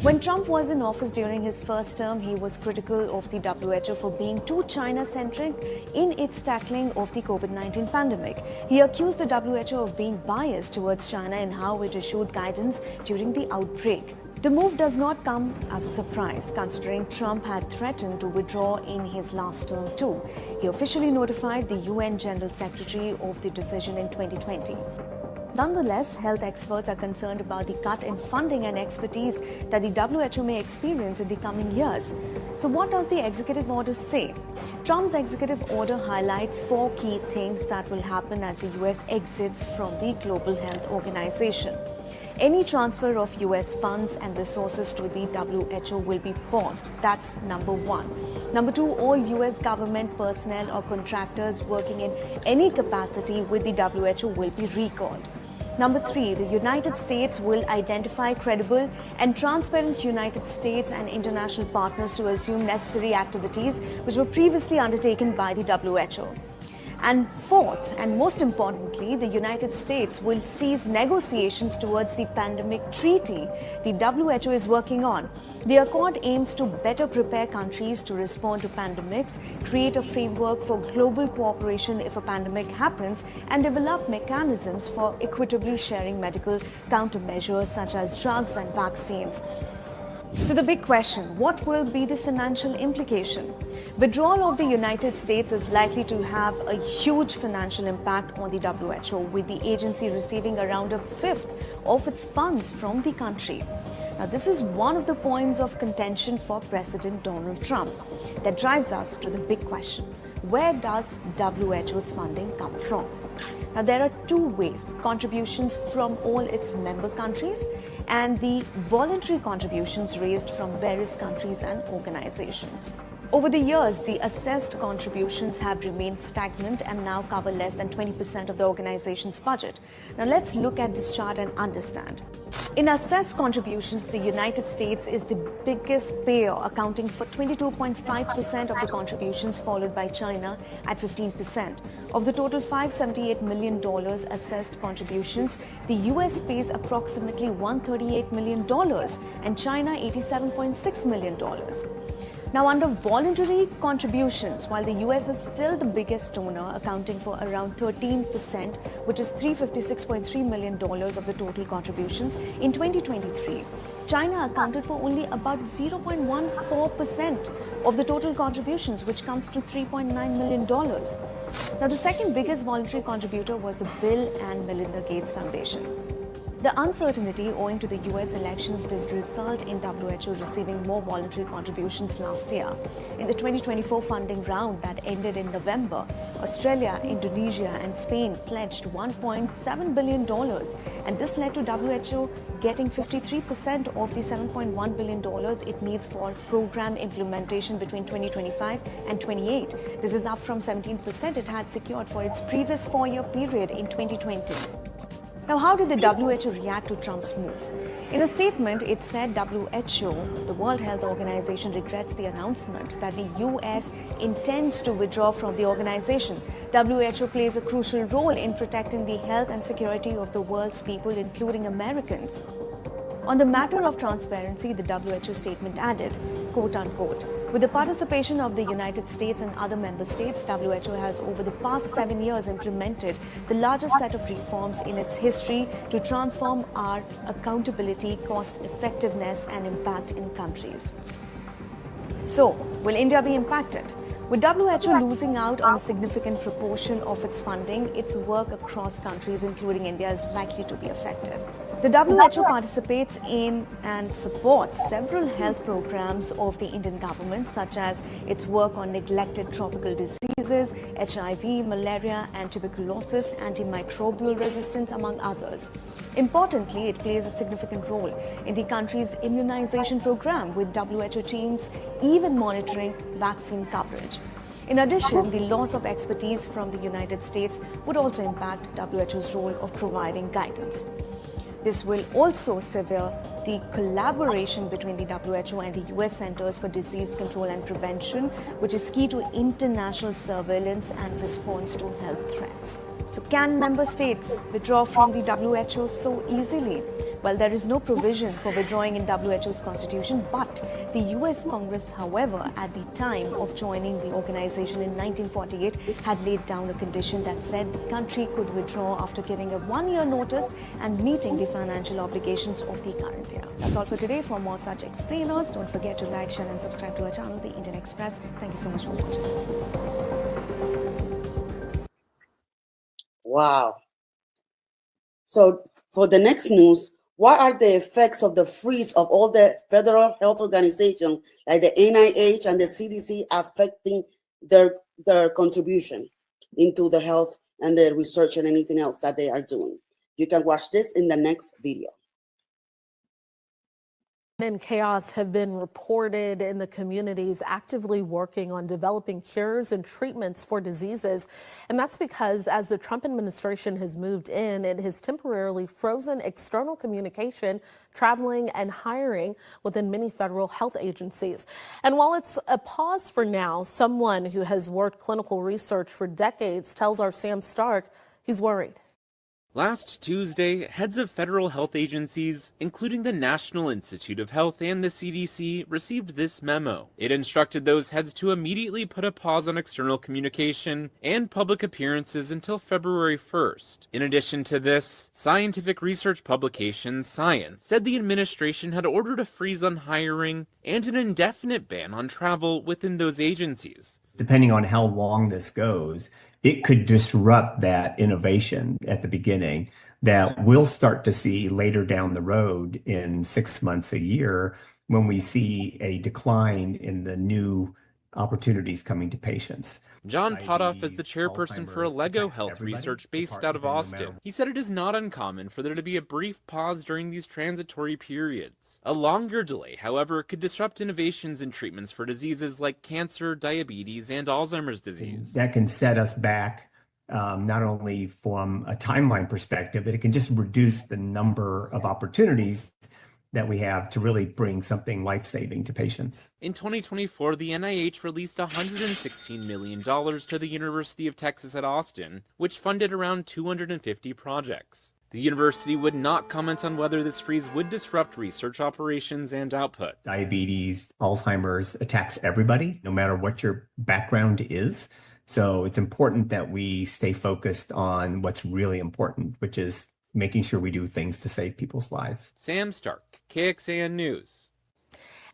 When Trump was in office during his first term, he was critical of the WHO for being too China-centric in its tackling of the COVID-19 pandemic. He accused the WHO of being biased towards China in how it issued guidance during the outbreak. The move does not come as a surprise, considering Trump had threatened to withdraw in his last term too. He officially notified the UN General Secretary of the decision in 2020. Nonetheless, health experts are concerned about the cut in funding and expertise that the WHO may experience in the coming years. So what does the executive order say? Trump's executive order highlights 4 key things that will happen as the US exits from the Global Health Organization. Any transfer of US funds and resources to the WHO will be paused. That's number 1. Number 2, all US government personnel or contractors working in any capacity with the WHO will be recalled. Number 3, the United States will identify credible and transparent United States and international partners to assume necessary activities which were previously undertaken by the WHO. And 4th, and most importantly, the United States will cease negotiations towards the pandemic treaty the WHO is working on. The accord aims to better prepare countries to respond to pandemics, create a framework for global cooperation if a pandemic happens, and develop mechanisms for equitably sharing medical countermeasures such as drugs and vaccines. So the big question, what will be the financial implication? Withdrawal of the United States is likely to have a huge financial impact on the WHO, with the agency receiving around a fifth of its funds from the country. Now, this is one of the points of contention for President Donald Trump that drives us to the big question. Where does WHO's funding come from? Now, there are two ways: contributions from all its member countries and the voluntary contributions raised from various countries and organizations. Over the years, the assessed contributions have remained stagnant and now cover less than 20% of the organization's budget. Now, let's look at this chart and understand. In assessed contributions, the United States is the biggest payer, accounting for 22.5% of the contributions, followed by China at 15%. Of the total $578 million assessed contributions, the US pays approximately $138 million and China $87.6 million. Now, under voluntary contributions, while the US is still the biggest donor, accounting for around 13%, which is $356.3 million of the total contributions, in 2023, China accounted for only about 0.14% of the total contributions, which comes to $3.9 million. Now, the second biggest voluntary contributor was the Bill and Melinda Gates Foundation. The uncertainty owing to the US elections did result in WHO receiving more voluntary contributions last year. In the 2024 funding round that ended in November, Australia, Indonesia and Spain pledged $1.7 billion, and this led to WHO getting 53% of the $7.1 billion it needs for program implementation between 2025 and 28. This is up from 17% it had secured for its previous 4-year period in 2020. Now, how did the WHO react to Trump's move? In a statement, it said WHO, the World Health Organization, regrets the announcement that the US intends to withdraw from the organization. WHO plays a crucial role in protecting the health and security of the world's people, including Americans. On the matter of transparency, the WHO statement added, quote unquote, with the participation of the United States and other member states, WHO has over the past 7 years implemented the largest set of reforms in its history to transform our accountability, cost effectiveness and impact in countries. So, will India be impacted? With WHO losing out on a significant proportion of its funding, its work across countries, including India, is likely to be affected. The WHO participates in and supports several health programs of the Indian government, such as its work on neglected tropical diseases, HIV, malaria and tuberculosis, antimicrobial resistance, among others. Importantly, it plays a significant role in the country's immunization program, with WHO teams even monitoring vaccine coverage. In addition, the loss of expertise from the United States would also impact WHO's role of providing guidance. This will also sever the collaboration between the WHO and the US Centers for Disease Control and Prevention, which is key to international surveillance and response to health threats. So can member states withdraw from the WHO so easily? Well, there is no provision for withdrawing in WHO's constitution, but the US Congress, however, at the time of joining the organization in 1948, had laid down a condition that said the country could withdraw after giving a 1-year notice and meeting the financial obligations of the current year. That's all for today. For more such explainers, don't forget to like, share and subscribe to our channel, The Indian Express. Thank you so much for watching. Wow. So for the next news, what are the effects of the freeze of all the federal health organizations like the NIH and the CDC affecting their contribution into the health and the research and anything else that they are doing? You can watch this in the next video. And chaos have been reported in the communities actively working on developing cures and treatments for diseases. And that's because as the Trump administration has moved in, it has temporarily frozen external communication, traveling and hiring within many federal health agencies. And while it's a pause for now, someone who has worked clinical research for decades tells our Sam Stark he's worried. Last Tuesday, heads of federal health agencies, including the National Institute of Health and the CDC, received this memo. It instructed those heads to immediately put a pause on external communication and public appearances until February 1st. In addition to this, scientific research publication Science said the administration had ordered a freeze on hiring and an indefinite ban on travel within those agencies. Depending on how long this goes, it could disrupt that innovation at the beginning that we'll start to see later down the road in 6 months, a year, when we see a decline in the new opportunities coming to patients. John Potoff is the chairperson for Allego Health Research based out of Austin. He said it is not uncommon for there to be a brief pause during these transitory periods. A longer delay, however, could disrupt innovations in treatments for diseases like cancer, diabetes, and Alzheimer's disease. That can set us back not only from a timeline perspective, but it can just reduce the number of opportunities that we have to really bring something life-saving to patients. In 2024, the NIH released $116 million to the University of Texas at Austin, which funded around 250 projects. The university would not comment on whether this freeze would disrupt research operations and output. Diabetes, Alzheimer's attacks everybody, no matter what your background is. So it's important that we stay focused on what's really important, which is making sure we do things to save people's lives. Sam Stark, KXAN News.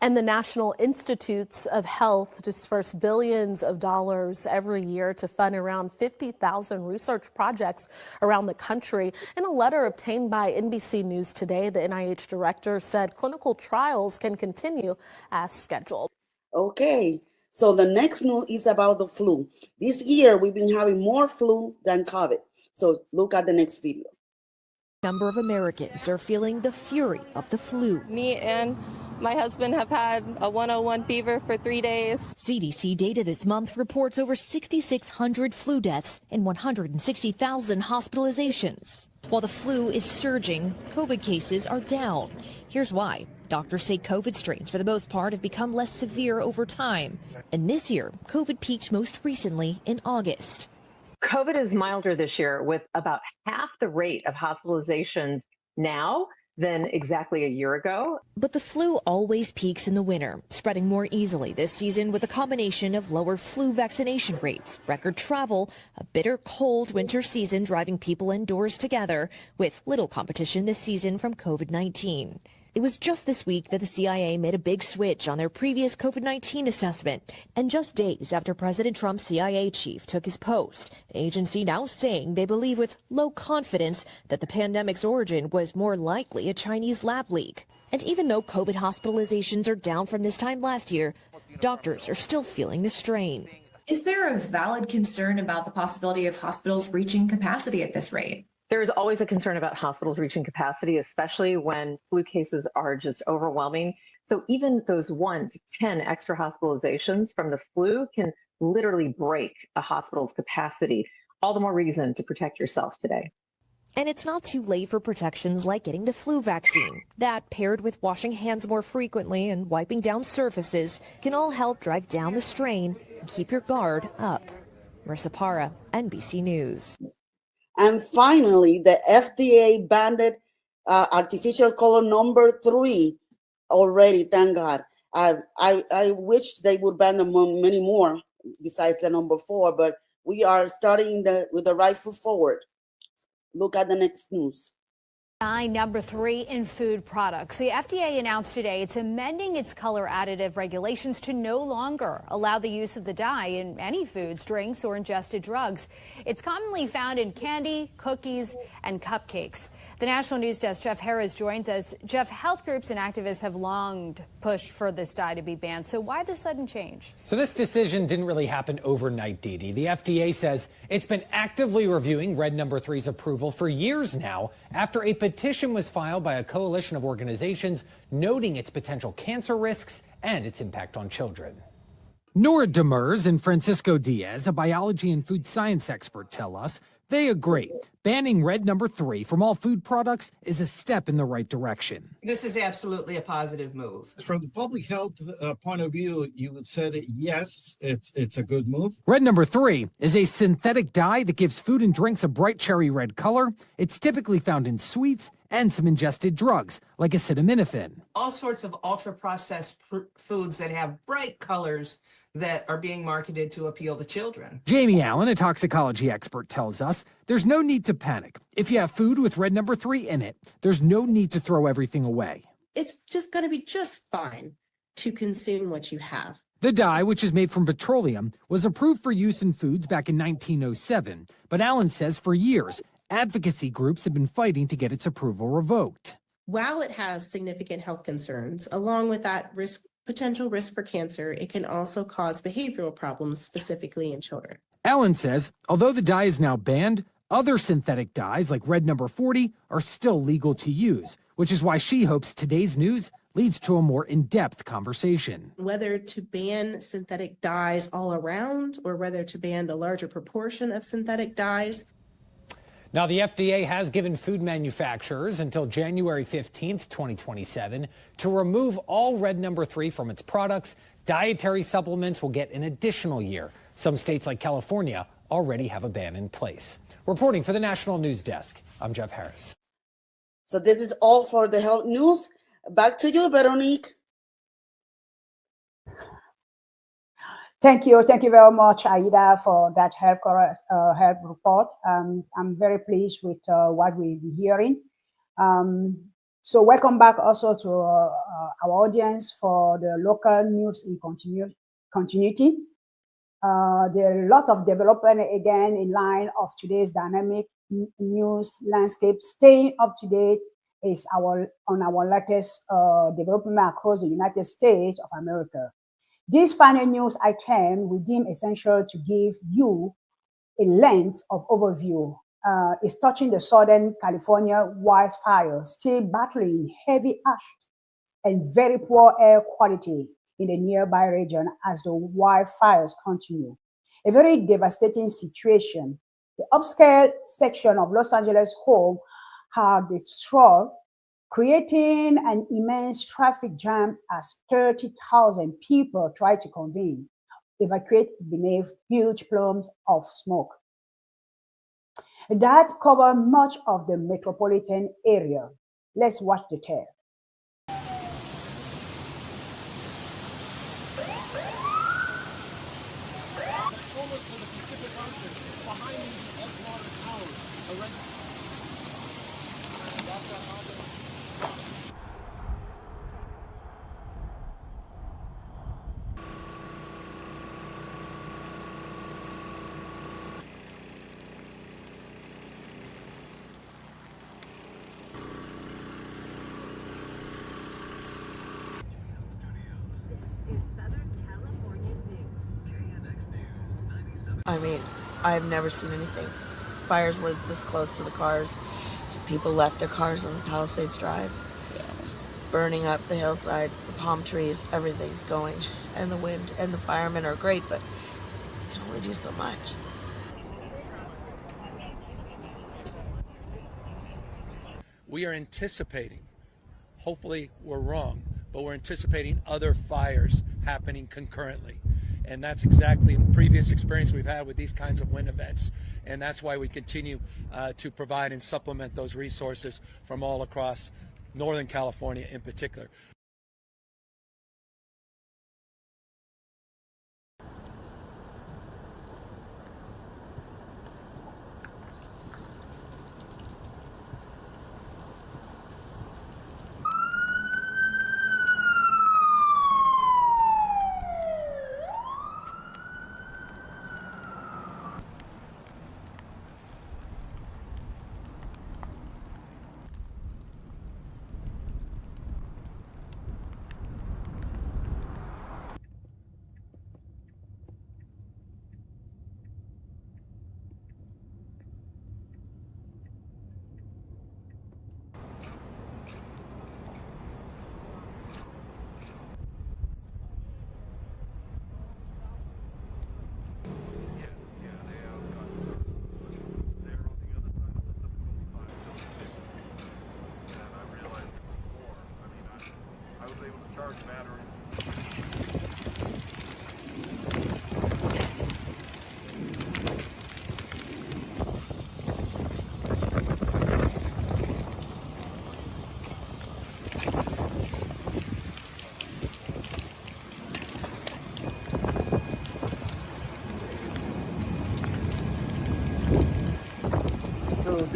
And the National Institutes of Health disperse billions of dollars every year to fund around 50,000 research projects around the country. In a letter obtained by NBC News today, the NIH director said clinical trials can continue as scheduled. Okay, so the next news is about the flu. This year, we've been having more flu than COVID. So look at the next video. Number of Americans are feeling the fury of the flu. Me and my husband have had a 101 fever for 3 days. CDC data this month reports over 6,600 flu deaths and 160,000 hospitalizations. While the flu is surging, COVID cases are down. Here's why. Doctors say COVID strains, for the most part, have become less severe over time. And this year, COVID peaked most recently in August. COVID is milder this year, with about half the rate of hospitalizations now than exactly a year ago. But the flu always peaks in the winter, spreading more easily this season with a combination of lower flu vaccination rates, record travel, a bitter cold winter season driving people indoors together, with little competition this season from COVID-19. It was just this week that the CIA made a big switch on their previous COVID-19 assessment. And just days after President Trump's CIA chief took his post, the agency now saying they believe with low confidence that the pandemic's origin was more likely a Chinese lab leak. And even though COVID hospitalizations are down from this time last year, doctors are still feeling the strain. Is there a valid concern about the possibility of hospitals reaching capacity at this rate? There is always a concern about hospitals reaching capacity, especially when flu cases are just overwhelming. So even those 1 to 10 extra hospitalizations from the flu can literally break a hospital's capacity. All the more reason to protect yourself today. And it's not too late for protections like getting the flu vaccine. That, paired with washing hands more frequently and wiping down surfaces, can all help drive down the strain and keep your guard up. Marissa Parra, NBC News. And finally, the FDA banned artificial color number 3 already, thank God. I wish they would ban them many more besides the number 4, but we are starting with the right foot forward. Look at the next news. Number 3 in food products. The FDA announced today it's amending its color additive regulations to no longer allow the use of the dye in any foods, drinks, or ingested drugs. It's commonly found in candy, cookies, and cupcakes. The National News Desk, Jeff Harris, joins us. Jeff, health groups and activists have long pushed for this dye to be banned. So why the sudden change? So this decision didn't really happen overnight, Dee Dee. The FDA says it's been actively reviewing Red Number 3's approval for years now after a petition was filed by a coalition of organizations noting its potential cancer risks and its impact on children. Nora Demers and Francisco Diaz, a biology and food science expert, tell us They agree. Banning red number 3 from all food products is a step in the right direction. This is absolutely a positive move. From the public health point of view, you would say that yes, it's a good move. Red number 3 is a synthetic dye that gives food and drinks a bright cherry red color. It's typically found in sweets and some ingested drugs, like acetaminophen. All sorts of ultra-processed foods that have bright colors that are being marketed to appeal to children. Jamie Allen, a toxicology expert, tells us there's no need to panic. If you have food with red number 3 in it, there's no need to throw everything away. It's just going to be just fine to consume what you have. The dye, which is made from petroleum, was approved for use in foods back in 1907. But Allen says for years, advocacy groups have been fighting to get its approval revoked. While it has significant health concerns, along with that potential risk for cancer, it can also cause behavioral problems, specifically in children. Allen says, although the dye is now banned, other synthetic dyes like red number 40 are still legal to use, which is why she hopes today's news leads to a more in-depth conversation. Whether to ban synthetic dyes all around or whether to ban a larger proportion of synthetic dyes. Now, the FDA has given food manufacturers until January 15th, 2027 to remove all red number 3 from its products. Dietary supplements will get an additional year. Some states like California already have a ban in place. Reporting for the National News Desk, I'm Jeff Harris. So this is all for the health news. Back to you, Veronique. Thank you very much, Aida, for that health report. I'm very pleased with what we're hearing. So welcome back also to our audience for the local news in continuity. There are a lot of development again in line of today's dynamic news landscape. Staying up to date is on our latest development across the United States of America. This final news item we deem essential to give you a length of overview. Is touching the Southern California wildfire, still battling heavy ash and very poor air quality in the nearby region as the wildfires continue. A very devastating situation. The upscale section of Los Angeles home had destroyed, creating an immense traffic jam as 30,000 people try to evacuate beneath huge plumes of smoke. That covered much of the metropolitan area. Let's watch the tape. I mean, I've never seen anything. Fires were this close to the cars. People left their cars on Palisades Drive. Burning up the hillside, the palm trees, everything's going. And the wind and the firemen are great, but you can only do so much. We are anticipating, hopefully we're wrong, but we're anticipating other fires happening concurrently. And that's exactly the previous experience we've had with these kinds of wind events. And that's why we continue to provide and supplement those resources from all across Northern California in particular.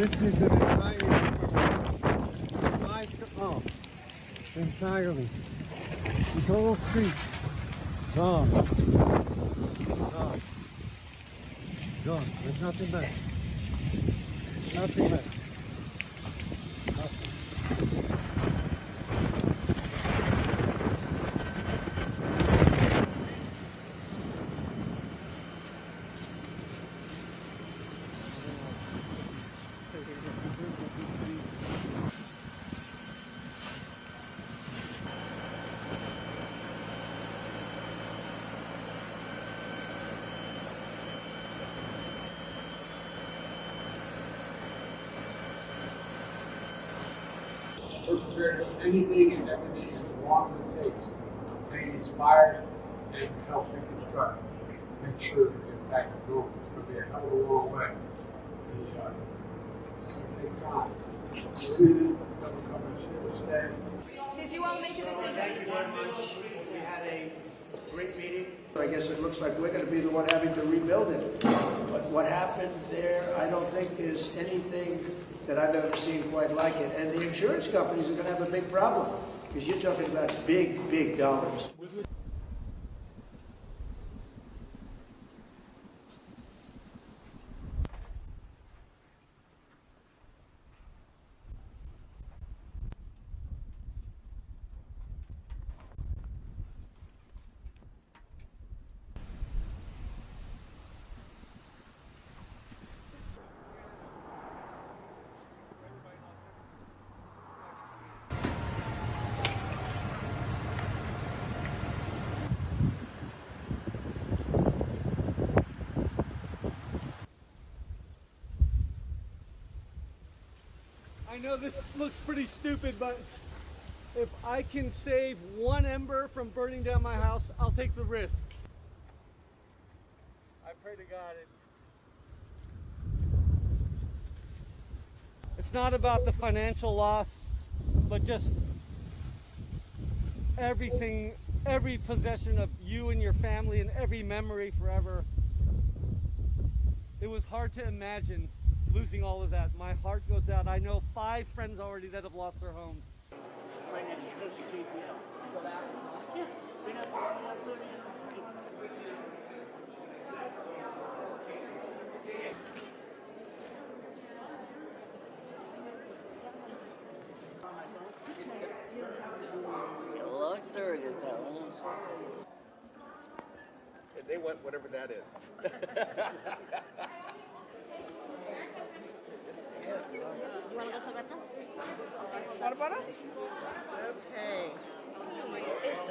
This is an entire entirely. This whole street gone. Gone. Gone. There's nothing left. Nothing left. We're prepared to do anything and everything in the long it takes to contain these fires and help reconstruct, make sure we get back to normal. It's going to be a hell of a long way. It's going to take time. We're reading it, but we're coming to stay. Did you all make a decision? Thank you very much. We had a great meeting. I guess it looks like we're going to be the one having to rebuild it. But what happened there, I don't think there's anything that I've ever seen quite like it. And the insurance companies are going to have a big problem because you're talking about big, big dollars. I know this looks pretty stupid, but if I can save one ember from burning down my house, I'll take the risk. I pray to God it's not about the financial loss, but just everything, every possession of you and your family and every memory forever. It was hard to imagine losing all of that. My heart goes out. I know 5 friends already that have lost their homes. It looks dirty, though. They want whatever that is. You want to go to the bathroom? Okay. It's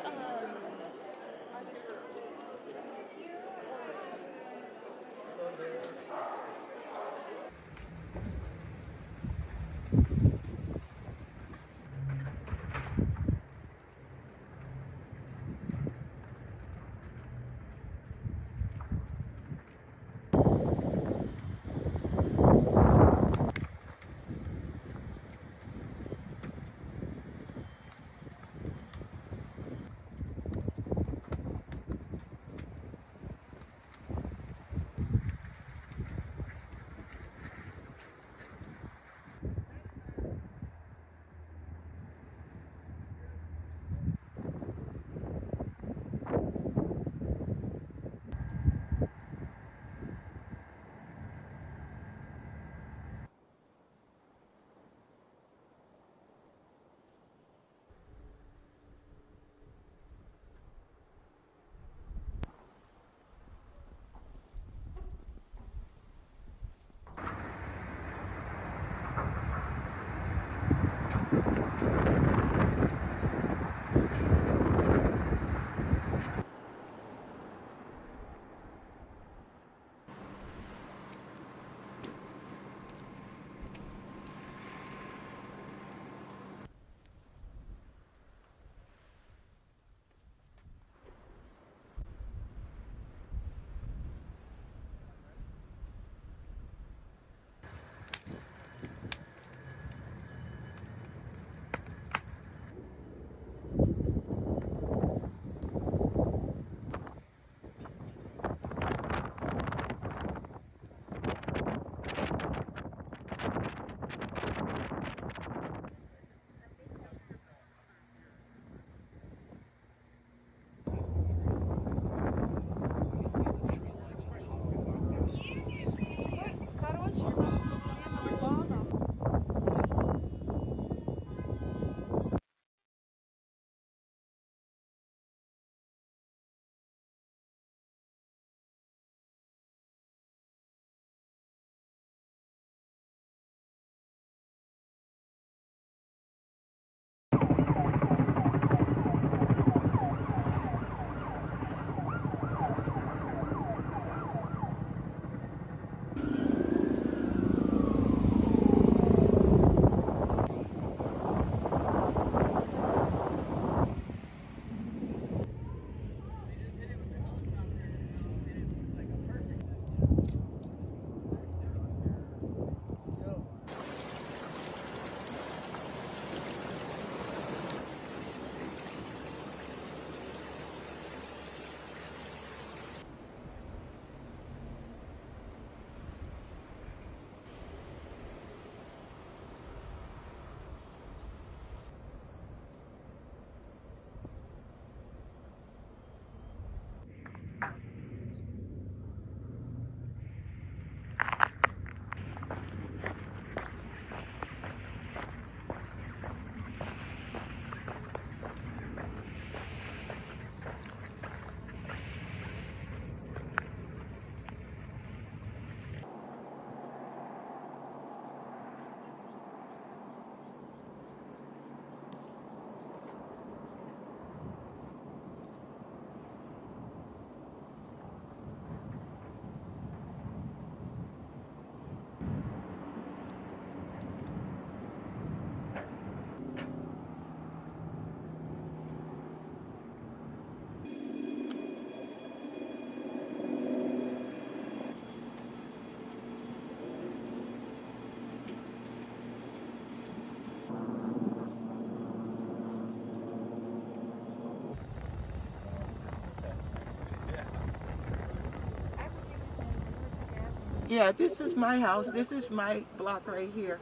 Yeah, this is my house. This is my block right here.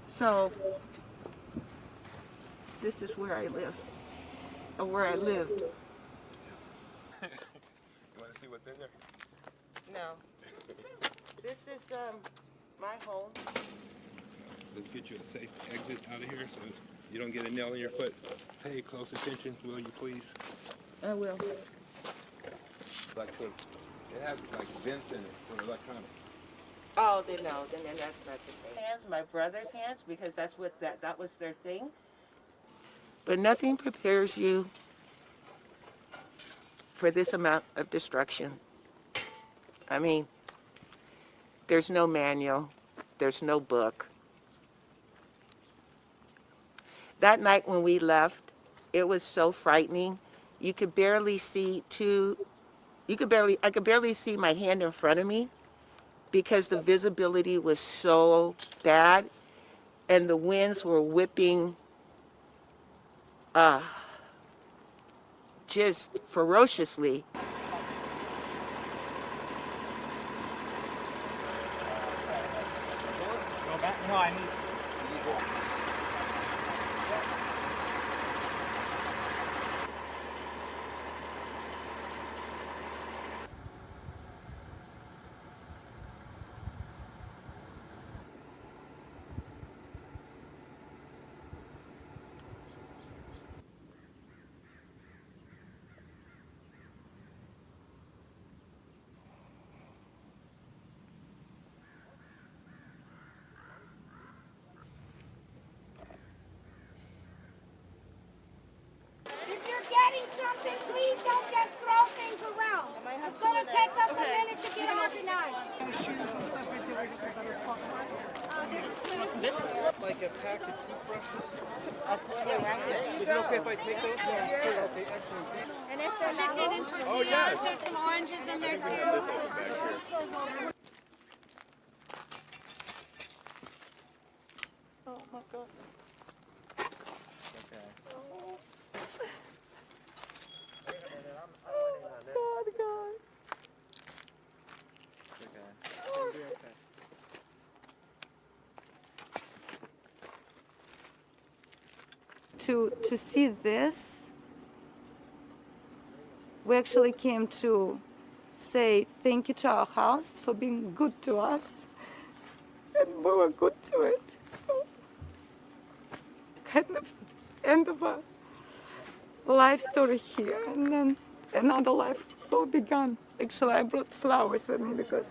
So this is where I live, or where I lived. You want to see what's in there? No. This is my home. Let's get you a safe exit out of here so you don't get a nail in your foot. Pay close attention, will you please? I will. Like it has like vents in it for electronics. Oh, then no, then that's not the same. Hands, my brother's hands, because that's what that was their thing. But nothing prepares you for this amount of destruction. I mean, there's no manual, there's no book. That night when we left, it was so frightening. You could barely see I could barely see my hand in front of me because the visibility was so bad and the winds were whipping just ferociously. Go back? No, I need. If you're getting something, please don't just throw things around. It's going to take us a minute to get organized. Like a pack of toothbrushes. Is it okay if I take those? Yeah. Okay, excellent. And if there's chicken and tortillas, Oh, yes. there's some oranges in there too. Oh my God. To see this, we actually came to say thank you to our house for being good to us, and we were good to it. So, kind of end of a life story here, and then another life will begin. Actually, I brought flowers with me because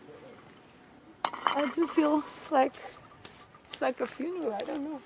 I do feel it's like a funeral. I don't know.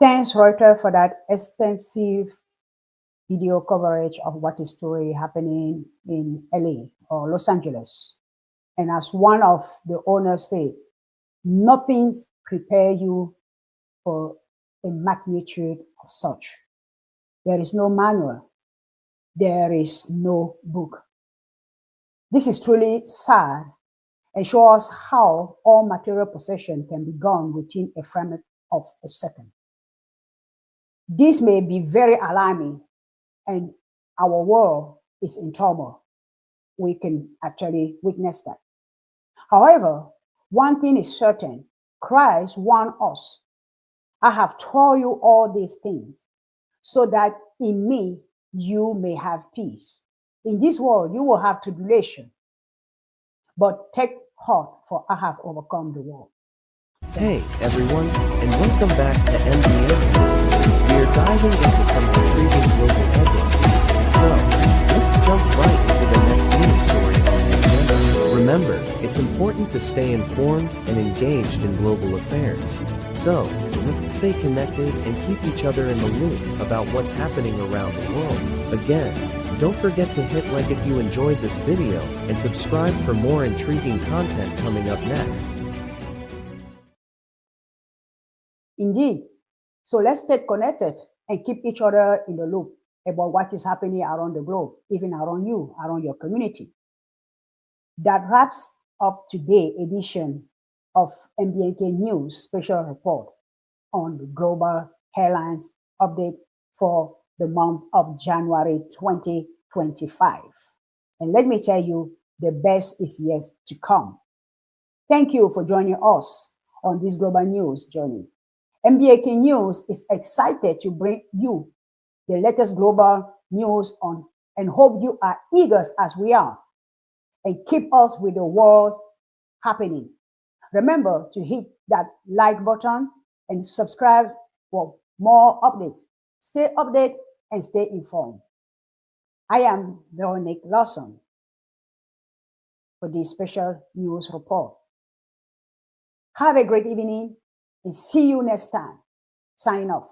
Thanks, Reuters, for that extensive video coverage of what is truly happening in LA or Los Angeles. And as one of the owners said, nothing prepares you for a magnitude of such. There is no manual. There is no book. This is truly sad and shows how all material possession can be gone within a frame of a second. This may be very alarming, and our world is in turmoil. We can actually witness that. However, one thing is certain, Christ warned us, I have told you all these things, so that in me you may have peace. In this world you will have tribulation, but take heart, for I have overcome the world. Hey everyone, and welcome back to MBN. We are diving into some intriguing global headlines. So, let's jump right into the next news story on the agenda. Remember, it's important to stay informed and engaged in global affairs. So, let's stay connected and keep each other in the loop about what's happening around the world. Again, don't forget to hit like if you enjoyed this video and subscribe for more intriguing content coming up next. Indeed. So let's stay connected and keep each other in the loop about what is happening around the globe, even around you, around your community. That wraps up today's edition of MBNK News Special Report on the Global Headlines Update for the month of January 2025. And let me tell you, the best is yet to come. Thank you for joining us on this global news journey. MBNK News is excited to bring you the latest global news on, and hope you are eager as we are, and keep us with the world's happening. Remember to hit that like button and subscribe for more updates. Stay updated and stay informed. I am Veronique Lawson for this special news report. Have a great evening and see you next time. Signing off.